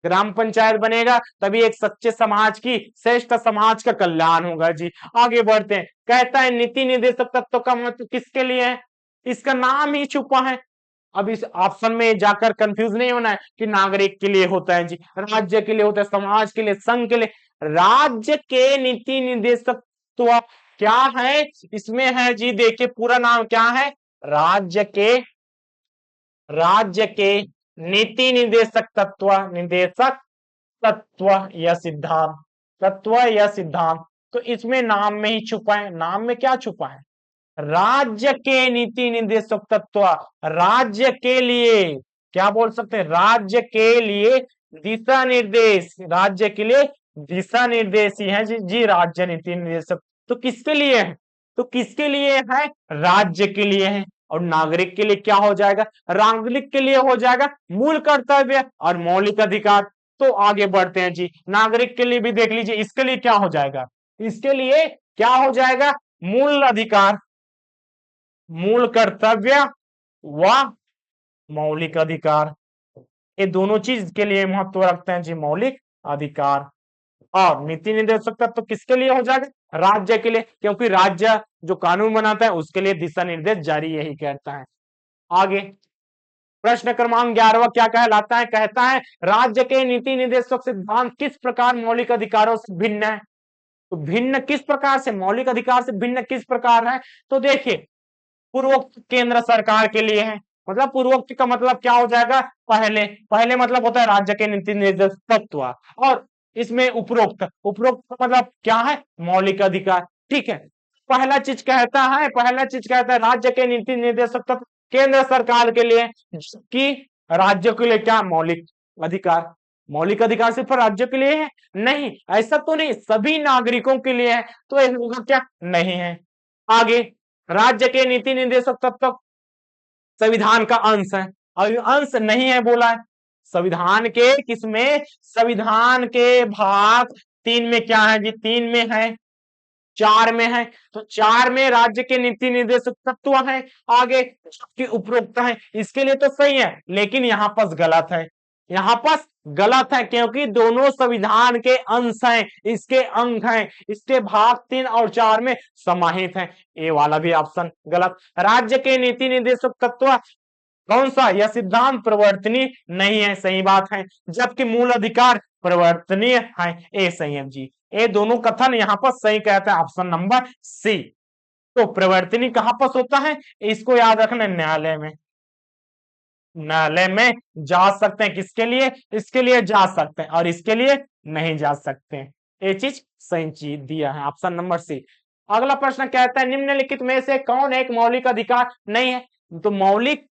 ग्राम पंचायत बनेगा तभी एक सच्चे समाज की, श्रेष्ठ समाज का कल्याण होगा जी। आगे बढ़ते हैं, कहता है नीति निर्देशक तत्व का महत्व किसके लिए है, इसका नाम ही छुपा है। अब इस ऑप्शन में जाकर कंफ्यूज नहीं होना है कि नागरिक के लिए होता है जी, राज्य के लिए होता है, समाज के लिए, संघ के लिए। राज्य के नीति निर्देशक तो क्या है, इसमें है जी, देखिए पूरा नाम क्या है, राज्य के नीति निर्देशक तत्व, निर्देशक तत्व या सिद्धांत, तत्व या सिद्धांत, तो इसमें नाम में ही छुपा है, नाम में क्या छुपा है, राज्य के नीति निर्देशक तत्व, राज्य के लिए क्या बोल सकते हैं, राज्य के लिए दिशा निर्देश, राज्य के लिए दिशा निर्देशी है जी राज्य नीति निर्देशक। तो किसके लिए है? तो किसके लिए है? राज्य के लिए है। और नागरिक के लिए क्या हो जाएगा? नागरिक के लिए हो जाएगा मूल कर्तव्य और मौलिक अधिकार। तो आगे बढ़ते हैं जी, नागरिक के लिए भी देख लीजिए, इसके लिए क्या हो जाएगा? इसके लिए क्या हो जाएगा? मूल अधिकार, मूल कर्तव्य व मौलिक अधिकार। ये दोनों चीज के लिए महत्व रखते हैं जी, मौलिक अधिकार। और नीति निर्देशक तत्व तो किसके लिए हो जाएगा? राज्य के लिए, क्योंकि राज्य जो कानून बनाता है उसके लिए दिशा निर्देश जारी यही करता है। आगे प्रश्न क्रमांक 11 क्या कहलाता है? कहता है राज्य के नीति निर्देशक सिद्धांत किस प्रकार मौलिक अधिकारों से भिन्न है? तो भिन्न किस प्रकार से, मौलिक अधिकार से भिन्न किस प्रकार है? तो देखिए, पूर्वोक्त केंद्र सरकार के लिए है, मतलब पूर्वोक्त का मतलब क्या हो जाएगा? पहले, पहले मतलब होता है राज्य के नीति निर्देशक तत्व। और इसमें उपरोक्त, उपरोक्त का मतलब क्या है? मौलिक अधिकार। ठीक है, पहला चीज कहता है, पहला चीज कहता है राज्य के नीति निर्देशक तत्व केंद्र सरकार के लिए, कि राज्य के लिए क्या? मौलिक अधिकार। मौलिक अधिकार सिर्फ राज्य के लिए है? नहीं, ऐसा तो नहीं, सभी नागरिकों के लिए है। तो होगा क्या? नहीं है। आगे, राज्य के नीति निर्देशक तत्व संविधान का अंश है, और अंश नहीं है बोला है। संविधान के किसमें? संविधान के भाग 3 में क्या है जी? 3 में है, 4 में है। तो 4 में राज्य के नीति निर्देशक तत्व है। आगे की उपरोक्त है, इसके लिए तो सही है, लेकिन यहां पर गलत है, यहां पर गलत है, क्योंकि दोनों संविधान के अंश हैं, इसके अंग हैं, इसके भाग 3 और 4 में समाहित हैं। ये वाला भी ऑप्शन गलत। राज्य के नीति निर्देशक तत्व कौन सा? यह सिद्धांत परिवर्तनीय नहीं है, सही बात है, जबकि मूल अधिकार परिवर्तनीय है। ए सही है जी, ये दोनों कथन यहाँ पर सही कहते हैं, ऑप्शन नंबर सी। तो परिवर्तनीय कहां पर होता है? इसको याद रखना, न्यायालय में, न्यायालय में जा सकते हैं। किसके लिए? इसके लिए जा सकते हैं, और इसके लिए नहीं जा सकते। ये चीज सही चीज दिया है, ऑप्शन नंबर सी। अगला प्रश्न कहता है निम्नलिखित में से कौन एक मौलिक अधिकार नहीं है? तो मौलिक,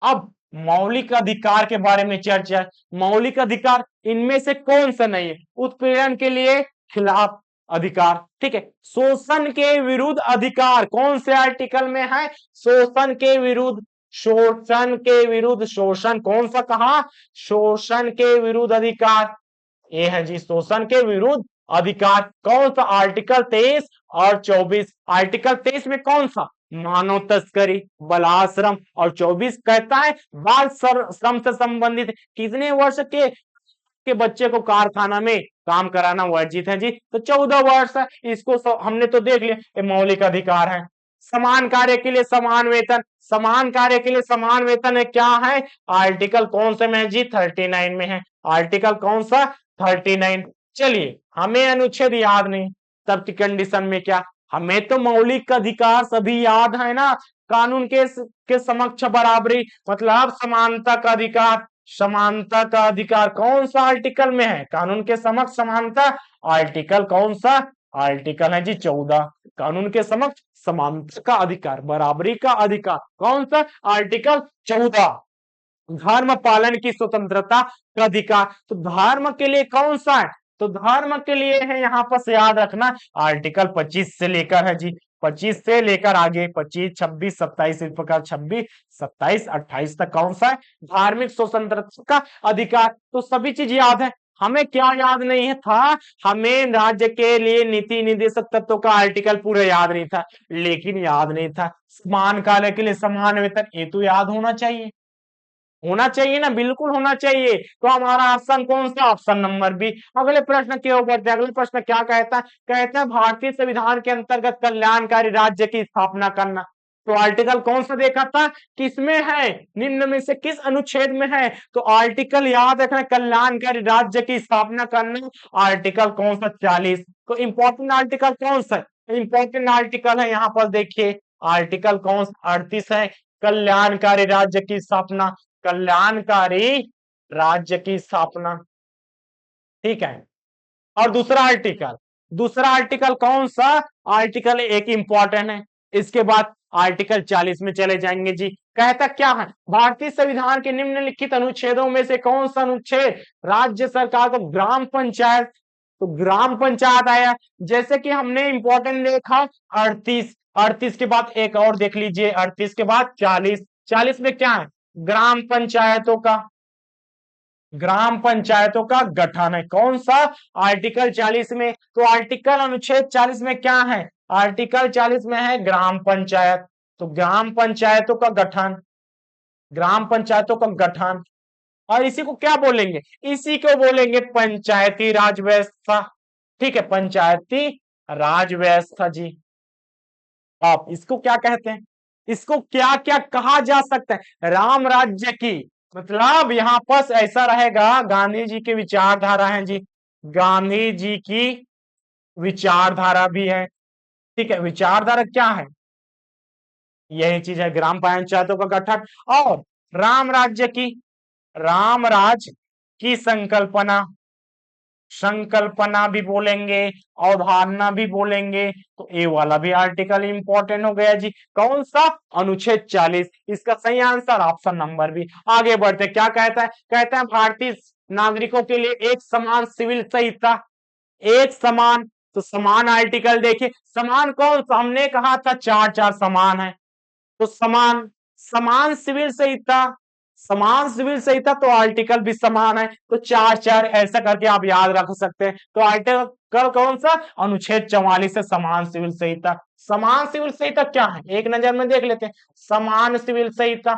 अब मौलिक अधिकार के बारे में चर्चा, मौलिक अधिकार इनमें से कौन सा नहीं है? उत्पीड़न के लिए खिलाफ अधिकार, ठीक है। शोषण के विरुद्ध अधिकार कौन से आर्टिकल में है? शोषण के विरुद्ध, शोषण के विरुद्ध, शोषण कौन सा कहा? शोषण के विरुद्ध अधिकार, ये है जी शोषण के विरुद्ध अधिकार। कौन सा? आर्टिकल 23 और 24। आर्टिकल 23 में कौन सा? मानव तस्करी, बलाश्रम, और 24 कहता है बाल श्रम से संबंधित कितने वर्ष के बच्चे को कारखाना में काम कराना वर्जित है जी? तो 14 वर्ष है। इसको हमने तो देख लिया, ये मौलिक अधिकार है। समान कार्य के लिए समान वेतन, समान कार्य के लिए समान वेतन है, क्या है? आर्टिकल कौन से में है जी? 39 में है। आर्टिकल कौन सा? 39। चलिए, हमें अनुच्छेद याद नहीं, तब की कंडीशन में क्या? हमें तो मौलिक अधिकार सभी याद है ना। कानून के समक्ष बराबरी, मतलब समानता का अधिकार। समानता का अधिकार कौन सा आर्टिकल में है? कानून के समक्ष समानता, आर्टिकल कौन सा? आर्टिकल है जी 14। कानून के समक्ष समानता का अधिकार, बराबरी का अधिकार कौन सा? आर्टिकल 14। धर्म पालन की स्वतंत्रता का अधिकार, तो धर्म के लिए कौन सा है? तो धर्म के लिए है, यहां पर से याद रखना, आर्टिकल 25 से लेकर है जी, 25 से लेकर आगे 25, 26, 27, इस प्रकार 26, 27, 28 तक कौन सा है? धार्मिक स्वतंत्रता का अधिकार। तो सभी चीज याद है। हमें क्या याद नहीं था? हमें राज्य के लिए नीति निर्देशक तत्वों का आर्टिकल पूरा याद नहीं था, लेकिन याद नहीं था समान कार्य के लिए समान वेतन, ये तो याद होना चाहिए, होना चाहिए ना, बिल्कुल होना चाहिए। तो हमारा ऑप्शन कौन सा? Option number B. अगले प्रश्न के ऊपर, अगले प्रश्न क्या कहता है? कहता है भारतीय संविधान के अंतर्गत कल्याणकारी राज्य की स्थापना करना। तो आर्टिकल कौन सा देखा था? किसमें है? निम्न में से किस अनुच्छेद में है? तो आर्टिकल याद रखना, कल्याणकारी राज्य की स्थापना करना, आर्टिकल कौन सा? 40। तो इंपॉर्टेंट आर्टिकल कौन सा? इंपॉर्टेंट आर्टिकल है यहाँ पर देखिए, आर्टिकल कौन सा? 38 है, कल्याणकारी राज्य की स्थापना, कल्याणकारी राज्य की स्थापना, ठीक है। और दूसरा आर्टिकल, दूसरा आर्टिकल कौन सा? आर्टिकल एक इंपॉर्टेंट है। इसके बाद आर्टिकल 40 में चले जाएंगे जी। कहता क्या है? भारतीय संविधान के निम्नलिखित अनुच्छेदों में से कौन सा अनुच्छेद राज्य सरकार को ग्राम पंचायत, तो ग्राम पंचायत आया। जैसे कि हमने इंपॉर्टेंट देखा 38, 38 के बाद एक और देख लीजिए, 38 के बाद 40, 40 में क्या है, ग्राम पंचायतों का, ग्राम पंचायतों का गठन है। कौन सा, आर्टिकल 40 में। तो आर्टिकल अनुच्छेद 40 में क्या है, आर्टिकल 40 में है ग्राम पंचायत। तो ग्राम पंचायतों का गठन, ग्राम पंचायतों का गठन, और इसी को क्या बोलेंगे, इसी को बोलेंगे पंचायती राज व्यवस्था। ठीक है, पंचायती राज व्यवस्था जी। आप इसको क्या कहते हैं, इसको क्या क्या कहा जा सकता है, राम राज्य की, मतलब यहां पर ऐसा रहेगा, गांधी जी की विचारधारा है जी, गांधी जी की विचारधारा भी है। ठीक है, विचारधारा क्या है, यही चीज है, ग्राम पंचायतों का गठन और राम राज्य की, राम राज की संकल्पना, संकल्पना भी बोलेंगे, अवधारणा भी बोलेंगे। तो ये वाला भी आर्टिकल इंपॉर्टेंट हो गया जी। कौन सा, अनुच्छेद 40, इसका सही आंसर ऑप्शन नंबर बी। आगे बढ़ते, क्या कहता है, कहता है भारतीय नागरिकों के लिए एक समान सिविल संहिता, एक समान। तो समान आर्टिकल देखिए, समान कौन सा, हमने कहा था चार चार समान है, तो समान, समान सिविल संहिता, समान सिविल संहिता, तो आर्टिकल भी समान है, तो चार चार ऐसा करके आप याद रख सकते हैं। तो आर्टिकल कौन सा, अनुच्छेद 44 से समान सिविल संहिता। समान सिविल संहिता क्या है, एक नजर में देख लेते हैं, समान सिविल संहिता,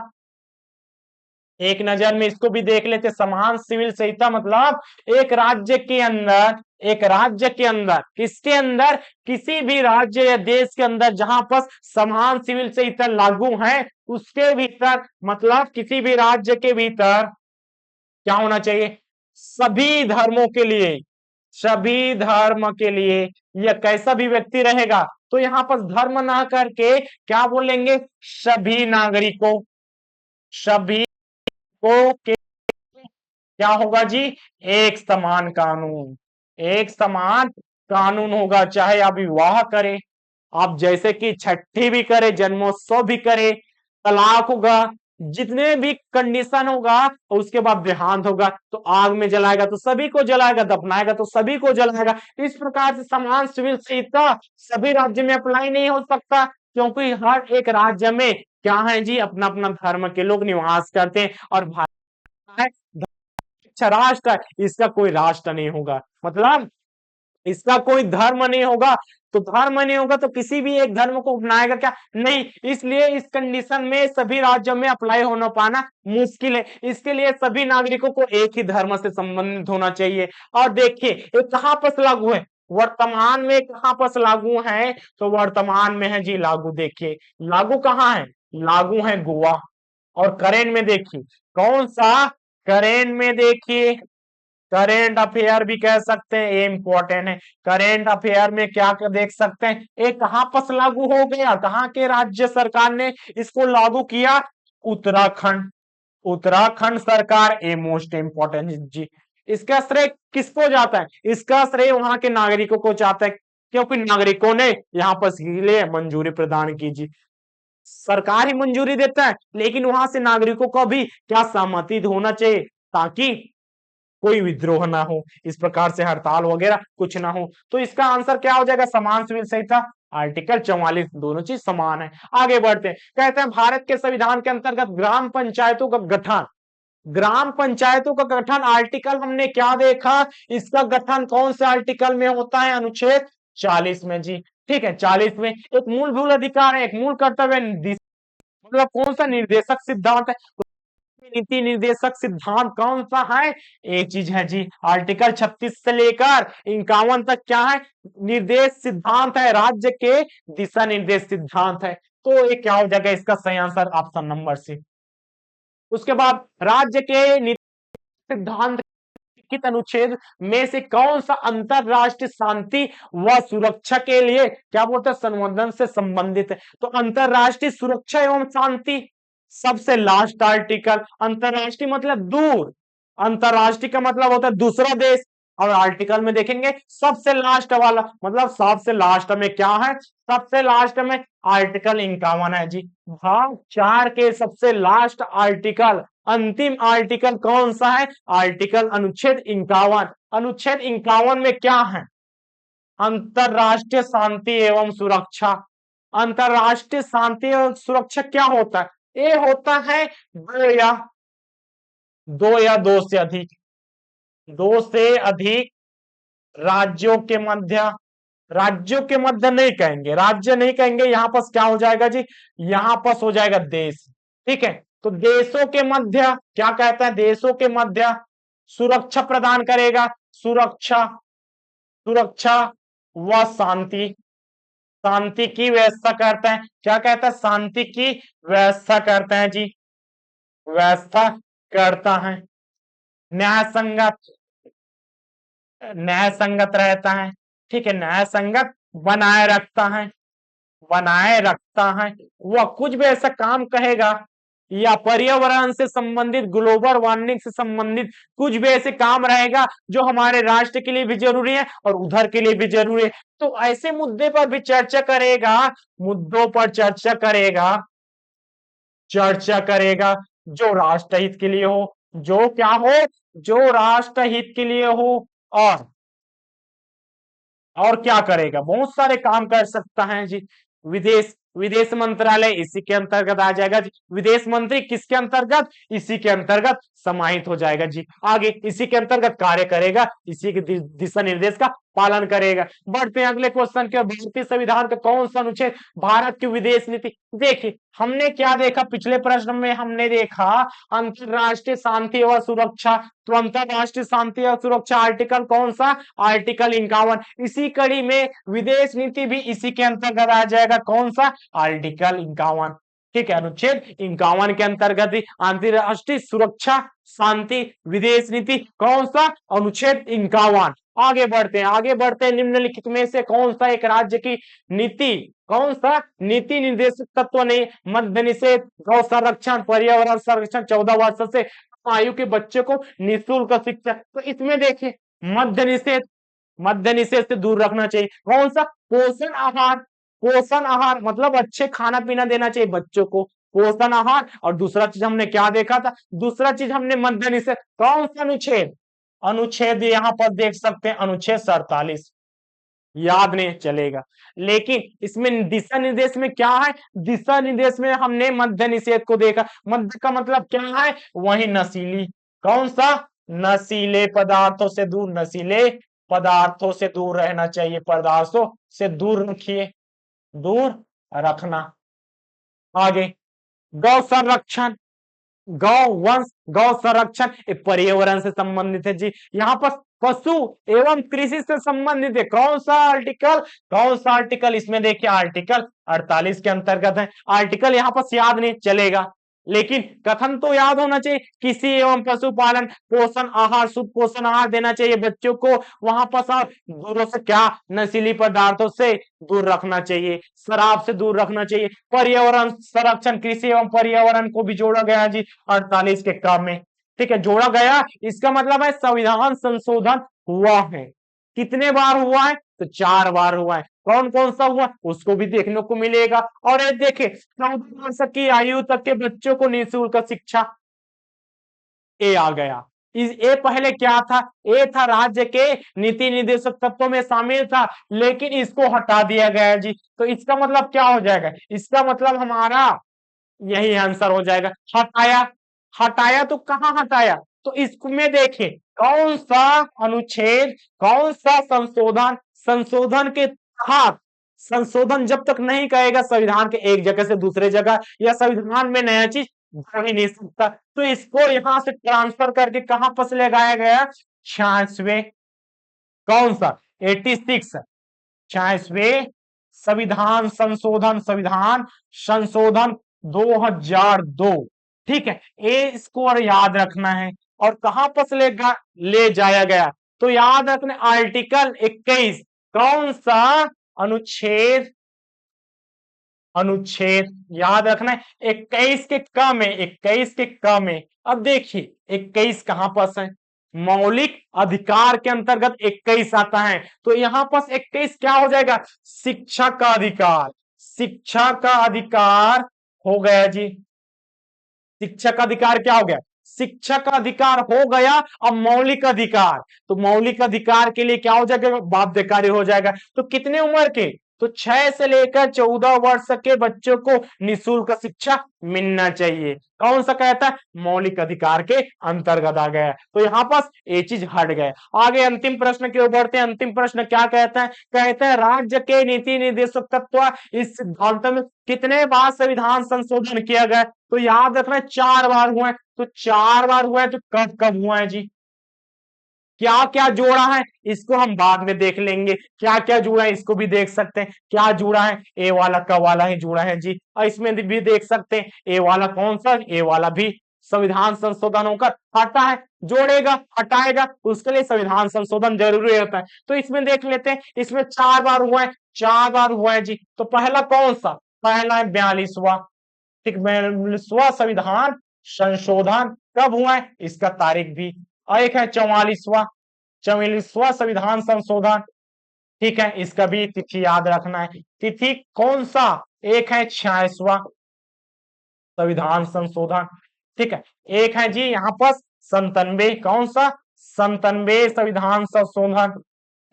एक नजर में इसको भी देख लेते। समान सिविल संहिता मतलब एक राज्य के अंदर, एक राज्य के अंदर, किसके अंदर, किसी भी राज्य या देश के अंदर जहां पर समान सिविल संहिता लागू है, उसके भीतर, मतलब किसी भी राज्य के भीतर क्या होना चाहिए, सभी धर्मों के लिए, सभी धर्म के लिए, या कैसा भी व्यक्ति रहेगा, तो यहां पर धर्म ना करके क्या बोलेंगे, सभी नागरिकों, सभी को के क्या होगा जी, एक समान कानून, एक समान कानून होगा। चाहे आप विवाह करें, आप जैसे कि छठी भी करे, जन्मोत्सव भी करे, तलाक होगा, जितने भी कंडीशन होगा, उसके बाद देहांत होगा तो आग में जलाएगा तो सभी को जलाएगा, दफनाएगा तो सभी को जलाएगा। इस प्रकार से समान सिविल संहिता सभी राज्य में अप्लाई नहीं हो सकता, क्योंकि हर एक राज्य में क्या है जी, अपना अपना धर्म के लोग निवास करते हैं, और भारत है अच्छा राष्ट्र है, इसका कोई राष्ट्र नहीं होगा, मतलब इसका कोई धर्म नहीं होगा। तो धर्म नहीं होगा तो किसी भी एक धर्म को अपनाएगा क्या, नहीं, इसलिए इस कंडीशन में सभी राज्यों में अप्लाई होना पाना मुश्किल है। इसके लिए सभी नागरिकों को एक ही धर्म से संबंधित होना चाहिए। और देखिए ये कहां पर लागू है, वर्तमान में कहां पर लागू है, तो वर्तमान में है जी लागू, देखिए लागू कहां है, लागू है गोवा। और करेंट में देखिए कौन सा, करेंट में देखिए, करेंट अफेयर भी कह सकते हैं, ये इंपॉर्टेंट है। करेंट अफेयर में क्या देख सकते हैं, ये कहां पर लागू हो गया, कहां के राज्य सरकार ने इसको लागू किया, उत्तराखंड, उत्तराखंड सरकार, ये मोस्ट इंपॉर्टेंट जी। इसका श्रेय किसको जाता है, इसका श्रेय वहां के नागरिकों को जाता है, क्योंकि नागरिकों ने यहाँ पर इसके लिए मंजूरी प्रदान की जी। सरकार ही मंजूरी देता है, लेकिन वहां से नागरिकों को भी क्या सहमति होना चाहिए, ताकि कोई विद्रोह ना हो, इस प्रकार से हड़ताल वगैरह कुछ ना हो। तो इसका आंसर क्या हो जाएगा, समान सिविल संहिता, आर्टिकल 44, दोनों चीज समान है। आगे बढ़ते हैं, कहते हैं भारत के संविधान के अंतर्गत ग्राम पंचायतों का गठन, ग्राम पंचायतों का गठन आर्टिकल हमने क्या देखा, इसका गठन कौन से आर्टिकल में होता है, अनुच्छेद 40 में जी। ठीक है, 40 में एक मूलभूत अधिकार है, एक मूल कर्तव्य, मतलब कौन सा निर्देशक सिद्धांत है, नीति निर्देशक सिद्धांत कौन सा है, एक चीज है जी, आर्टिकल 36 से लेकर 51 तक क्या है, निर्देश सिद्धांत है, राज्य के दिशा निर्देश सिद्धांत है। तो ये क्या हो जाएगा, इसका सही आंसर ऑप्शन नंबर सी। उसके बाद राज्य के नीति सिद्धांत लिखित अनुच्छेद में से कौन सा अंतरराष्ट्रीय शांति व सुरक्षा के लिए क्या बोलते हैं, संवर्धन से संबंधित है। तो अंतरराष्ट्रीय सुरक्षा एवं शांति, सबसे लास्ट आर्टिकल, अंतरराष्ट्रीय मतलब दूर, अंतरराष्ट्रीय का मतलब होता है दूसरा देश, और आर्टिकल में देखेंगे सबसे लास्ट वाला, मतलब सबसे लास्ट में क्या है, सबसे लास्ट में आर्टिकल 51 है जी। भाग 4 के सबसे लास्ट आर्टिकल अंतिम आर्टिकल कौन सा है? आर्टिकल अनुच्छेद 51। अनुच्छेद 51 में क्या है? अंतरराष्ट्रीय शांति एवं सुरक्षा। अंतरराष्ट्रीय शांति एवं सुरक्षा क्या होता है? ये होता है दो या से अधिक, दो से अधिक राज्यों के मध्य नहीं कहेंगे, राज्य नहीं कहेंगे, यहां पर क्या हो जाएगा जी? यहां पर हो जाएगा देश। ठीक है, तो देशों के मध्य क्या कहता है? देशों के मध्य सुरक्षा प्रदान करेगा। सुरक्षा सुरक्षा व शांति, शांति की व्यवस्था करता है। क्या कहता है? शांति की व्यवस्था करता है जी, व्यवस्था करता है। न्याय संगत, न्याय संगत रहता है। ठीक है, न्याय संगत बनाए रखता है, बनाए रखता है। वह कुछ भी ऐसा काम कहेगा या पर्यावरण से संबंधित, ग्लोबल वार्मिंग से संबंधित कुछ भी ऐसे काम रहेगा जो हमारे राष्ट्र के लिए भी जरूरी है और उधर के लिए भी जरूरी है, तो ऐसे मुद्दे पर भी चर्चा करेगा, मुद्दों पर चर्चा करेगा, चर्चा करेगा जो राष्ट्रहित के लिए हो, जो क्या हो? जो राष्ट्रहित के लिए हो। और क्या करेगा? बहुत सारे काम कर सकता है जी। विदेश विदेश मंत्रालय इसी के अंतर्गत आ जाएगा जी। विदेश मंत्री किसके अंतर्गत? इसी के अंतर्गत समाहित हो जाएगा जी। आगे इसी के अंतर्गत कार्य करेगा, इसी के दिशा निर्देश का पालन करेगा। बढ़ते हैं अगले क्वेश्चन के। भारतीय संविधान का कौन सा अनुच्छेद भारत की विदेश नीति? देखिए हमने क्या देखा पिछले प्रश्न में? हमने देखा अंतरराष्ट्रीय शांति और सुरक्षा। तो अंतरराष्ट्रीय शांति और सुरक्षा आर्टिकल कौन सा? आर्टिकल 51। इसी कड़ी में विदेश नीति भी इसी के अंतर्गत आ जाएगा। कौन सा? आर्टिकल 51। ठीक है, अनुच्छेद 51 के अंतर्गत ही अंतरराष्ट्रीय सुरक्षा, शांति, विदेश नीति कौन सा? अनुच्छेद 51। आगे बढ़ते हैं। निम्नलिखित में से कौन सा एक राज्य की नीति, कौन सा नीति निर्देशक तत्व नहीं? मद्य निषेध, गौ संरक्षण, पर्यावरण संरक्षण, 14 वर्ष से आयु के बच्चे को निःशुल्क शिक्षा। तो इसमें देखिए मद्य निषेध, मद्य निषेध से दूर रखना चाहिए। कौन सा? पोषण आहार, पोषण आहार मतलब अच्छे खाना पीना देना चाहिए बच्चों को, पोषण आहार। और दूसरा चीज हमने क्या देखा था? दूसरा चीज हमने मद्य निषेध। कौन सा अनुच्छेद? अनुच्छेद यहाँ पर देख सकते हैं, अनुच्छेद 47। याद नहीं चलेगा, लेकिन इसमें दिशा निर्देश में क्या है? दिशा निर्देश में हमने मद्य निषेध को देखा। मद्य का मतलब क्या है? वही नशीली, कौन सा? नशीले पदार्थों से दूर, नशीले पदार्थों से दूर रहना चाहिए, पदार्थों से दूर रखिए, दूर रखना। आगे गौ संरक्षण, गौ वंश, गौ संरक्षण पर्यावरण से संबंधित है जी। यहाँ पर पशु एवं कृषि से संबंधित है। कौन सा आर्टिकल? कौन सा आर्टिकल? इसमें देखिए आर्टिकल 48 के अंतर्गत है। आर्टिकल यहाँ पर याद नहीं चलेगा, लेकिन कथन तो याद होना चाहिए। कृषि एवं पशुपालन, पोषण आहार, शुद्ध पोषण आहार देना चाहिए बच्चों को। वहां पर सब दूरों से क्या? नशीली पदार्थों से दूर रखना चाहिए, शराब से दूर रखना चाहिए। पर्यावरण संरक्षण, कृषि एवं पर्यावरण को भी जोड़ा गया जी 48 के काम में। ठीक है, जोड़ा गया, इसका मतलब है संविधान संशोधन हुआ है। कितने बार हुआ है? तो 4 बार हुआ है। कौन कौन सा हुआ उसको भी देखने को मिलेगा। और ये देखे 14 वर्ष की आयु तक के बच्चों को निःशुल्क शिक्षा, ए आ गया। ये पहले क्या था? ए था राज्य के नीति निर्देशक तत्वों में शामिल था, लेकिन इसको हटा दिया गया जी। तो इसका मतलब क्या हो जाएगा? इसका मतलब हमारा यही आंसर हो जाएगा। हटाया, हटाया तो कहाँ हटाया? तो इसमें देखें कौन सा अनुच्छेद, कौन सा संशोधन, संशोधन के तहत, संशोधन जब तक नहीं कहेगा संविधान के एक जगह से दूसरे जगह, या संविधान में नया चीज हो ही नहीं सकता। तो इसको यहां से ट्रांसफर करके कहां पर लगाया गया? 86वें, कौन सा? 86, 86वें संविधान संशोधन, संविधान संशोधन 2002। ठीक है, ये स्कोर याद रखना है। और कहां पर ले जाया गया? तो याद रखना आर्टिकल 21। कौन सा अनुच्छेद? अनुच्छेद याद रखना है 21 के क में, 21 के क में। अब देखिए 21 कहां पर है? मौलिक अधिकार के अंतर्गत 21 आता है। तो यहां पर 21 क्या हो जाएगा? शिक्षा का अधिकार, शिक्षा का अधिकार हो गया जी। शिक्षा का अधिकार क्या हो गया? शिक्षा का अधिकार हो गया। अब मौलिक अधिकार, तो मौलिक अधिकार के लिए क्या हो जाएगा, बाध्यकारी हो जाएगा। तो कितने उम्र के, तो 6 से लेकर 14 वर्ष के बच्चों को निःशुल्क शिक्षा मिलना चाहिए। कौन सा कहता है, मौलिक अधिकार के अंतर्गत आ गया। तो यहाँ पर ये चीज हट गए। आगे अंतिम प्रश्न की ओर बढ़ते हैं। अंतिम प्रश्न क्या कहता है, कहते हैं राज्य के नीति निर्देशक तत्व इस सिद्धांत में कितने बार संविधान संशोधन किया गया। तो याद रखना 4 बार हुआ है। तो 4 बार हुआ है, तो कब कब हुआ है जी, क्या क्या जोड़ा है इसको हम बाद में देख लेंगे। क्या क्या जुड़ा है इसको भी देख सकते हैं। क्या जुड़ा है, ए वाला का वाला ही जुड़ा है जी। और इसमें भी देख सकते हैं ए वाला कौन सा, ए वाला भी संविधान संशोधन होकर हटा है, जोड़ेगा हटाएगा उसके लिए संविधान संशोधन जरूरी होता है। तो इसमें देख लेते हैं, इसमें 4 बार हुआ है, 4 बार हुआ है जी। तो पहला कौन सा, पहला है 42वां, ठीक, 42वां संविधान संशोधन कब हुआ है, इसका तारीख भी। और एक है 44वां संविधान संशोधन, ठीक है, इसका भी तिथि याद रखना है। तिथि कौन सा, एक है 46वां संविधान संशोधन, ठीक है। एक है जी यहाँ पर 97, कौन सा, 97 संविधान संशोधन।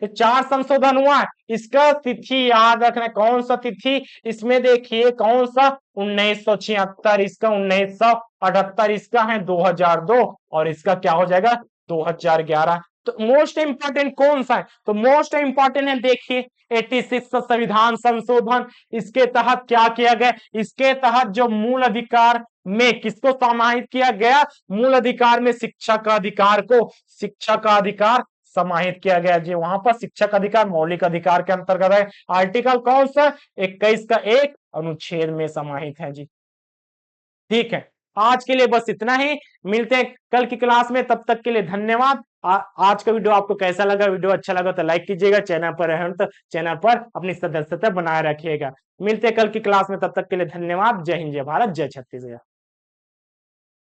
तो 4 संशोधन हुआ है, इसका तिथि याद रखना है। कौन सा तिथि, इसमें देखिए कौन सा, 1976, इसका 1978, इसका है 2002 और इसका क्या हो जाएगा 2011। तो मोस्ट इंपॉर्टेंट कौन सा है, तो मोस्ट इंपॉर्टेंट है देखिए 86 संविधान संशोधन। इसके तहत क्या किया गया, इसके तहत जो मूल अधिकार में किसको समाहित किया गया, मूल अधिकार में शिक्षा का अधिकार को, शिक्षा का अधिकार समाहित किया गया जी। वहां पर शिक्षा का अधिकार मौलिक अधिकार के अंतर्गत है। आर्टिकल कौन सा, 21 का 1 अनुच्छेद में समाहित है जी। ठीक है, आज के लिए बस इतना ही, मिलते हैं कल की क्लास में, तब तक के लिए धन्यवाद। आज का वीडियो आपको कैसा लगा, वीडियो अच्छा लगा तो लाइक कीजिएगा, चैनल पर रहे तो चैनल पर अपनी सदस्यता बनाए रखिएगा। मिलते हैं कल की क्लास में, तब तक के लिए धन्यवाद। जय हिंद, जय भारत, जय छत्तीसगढ़।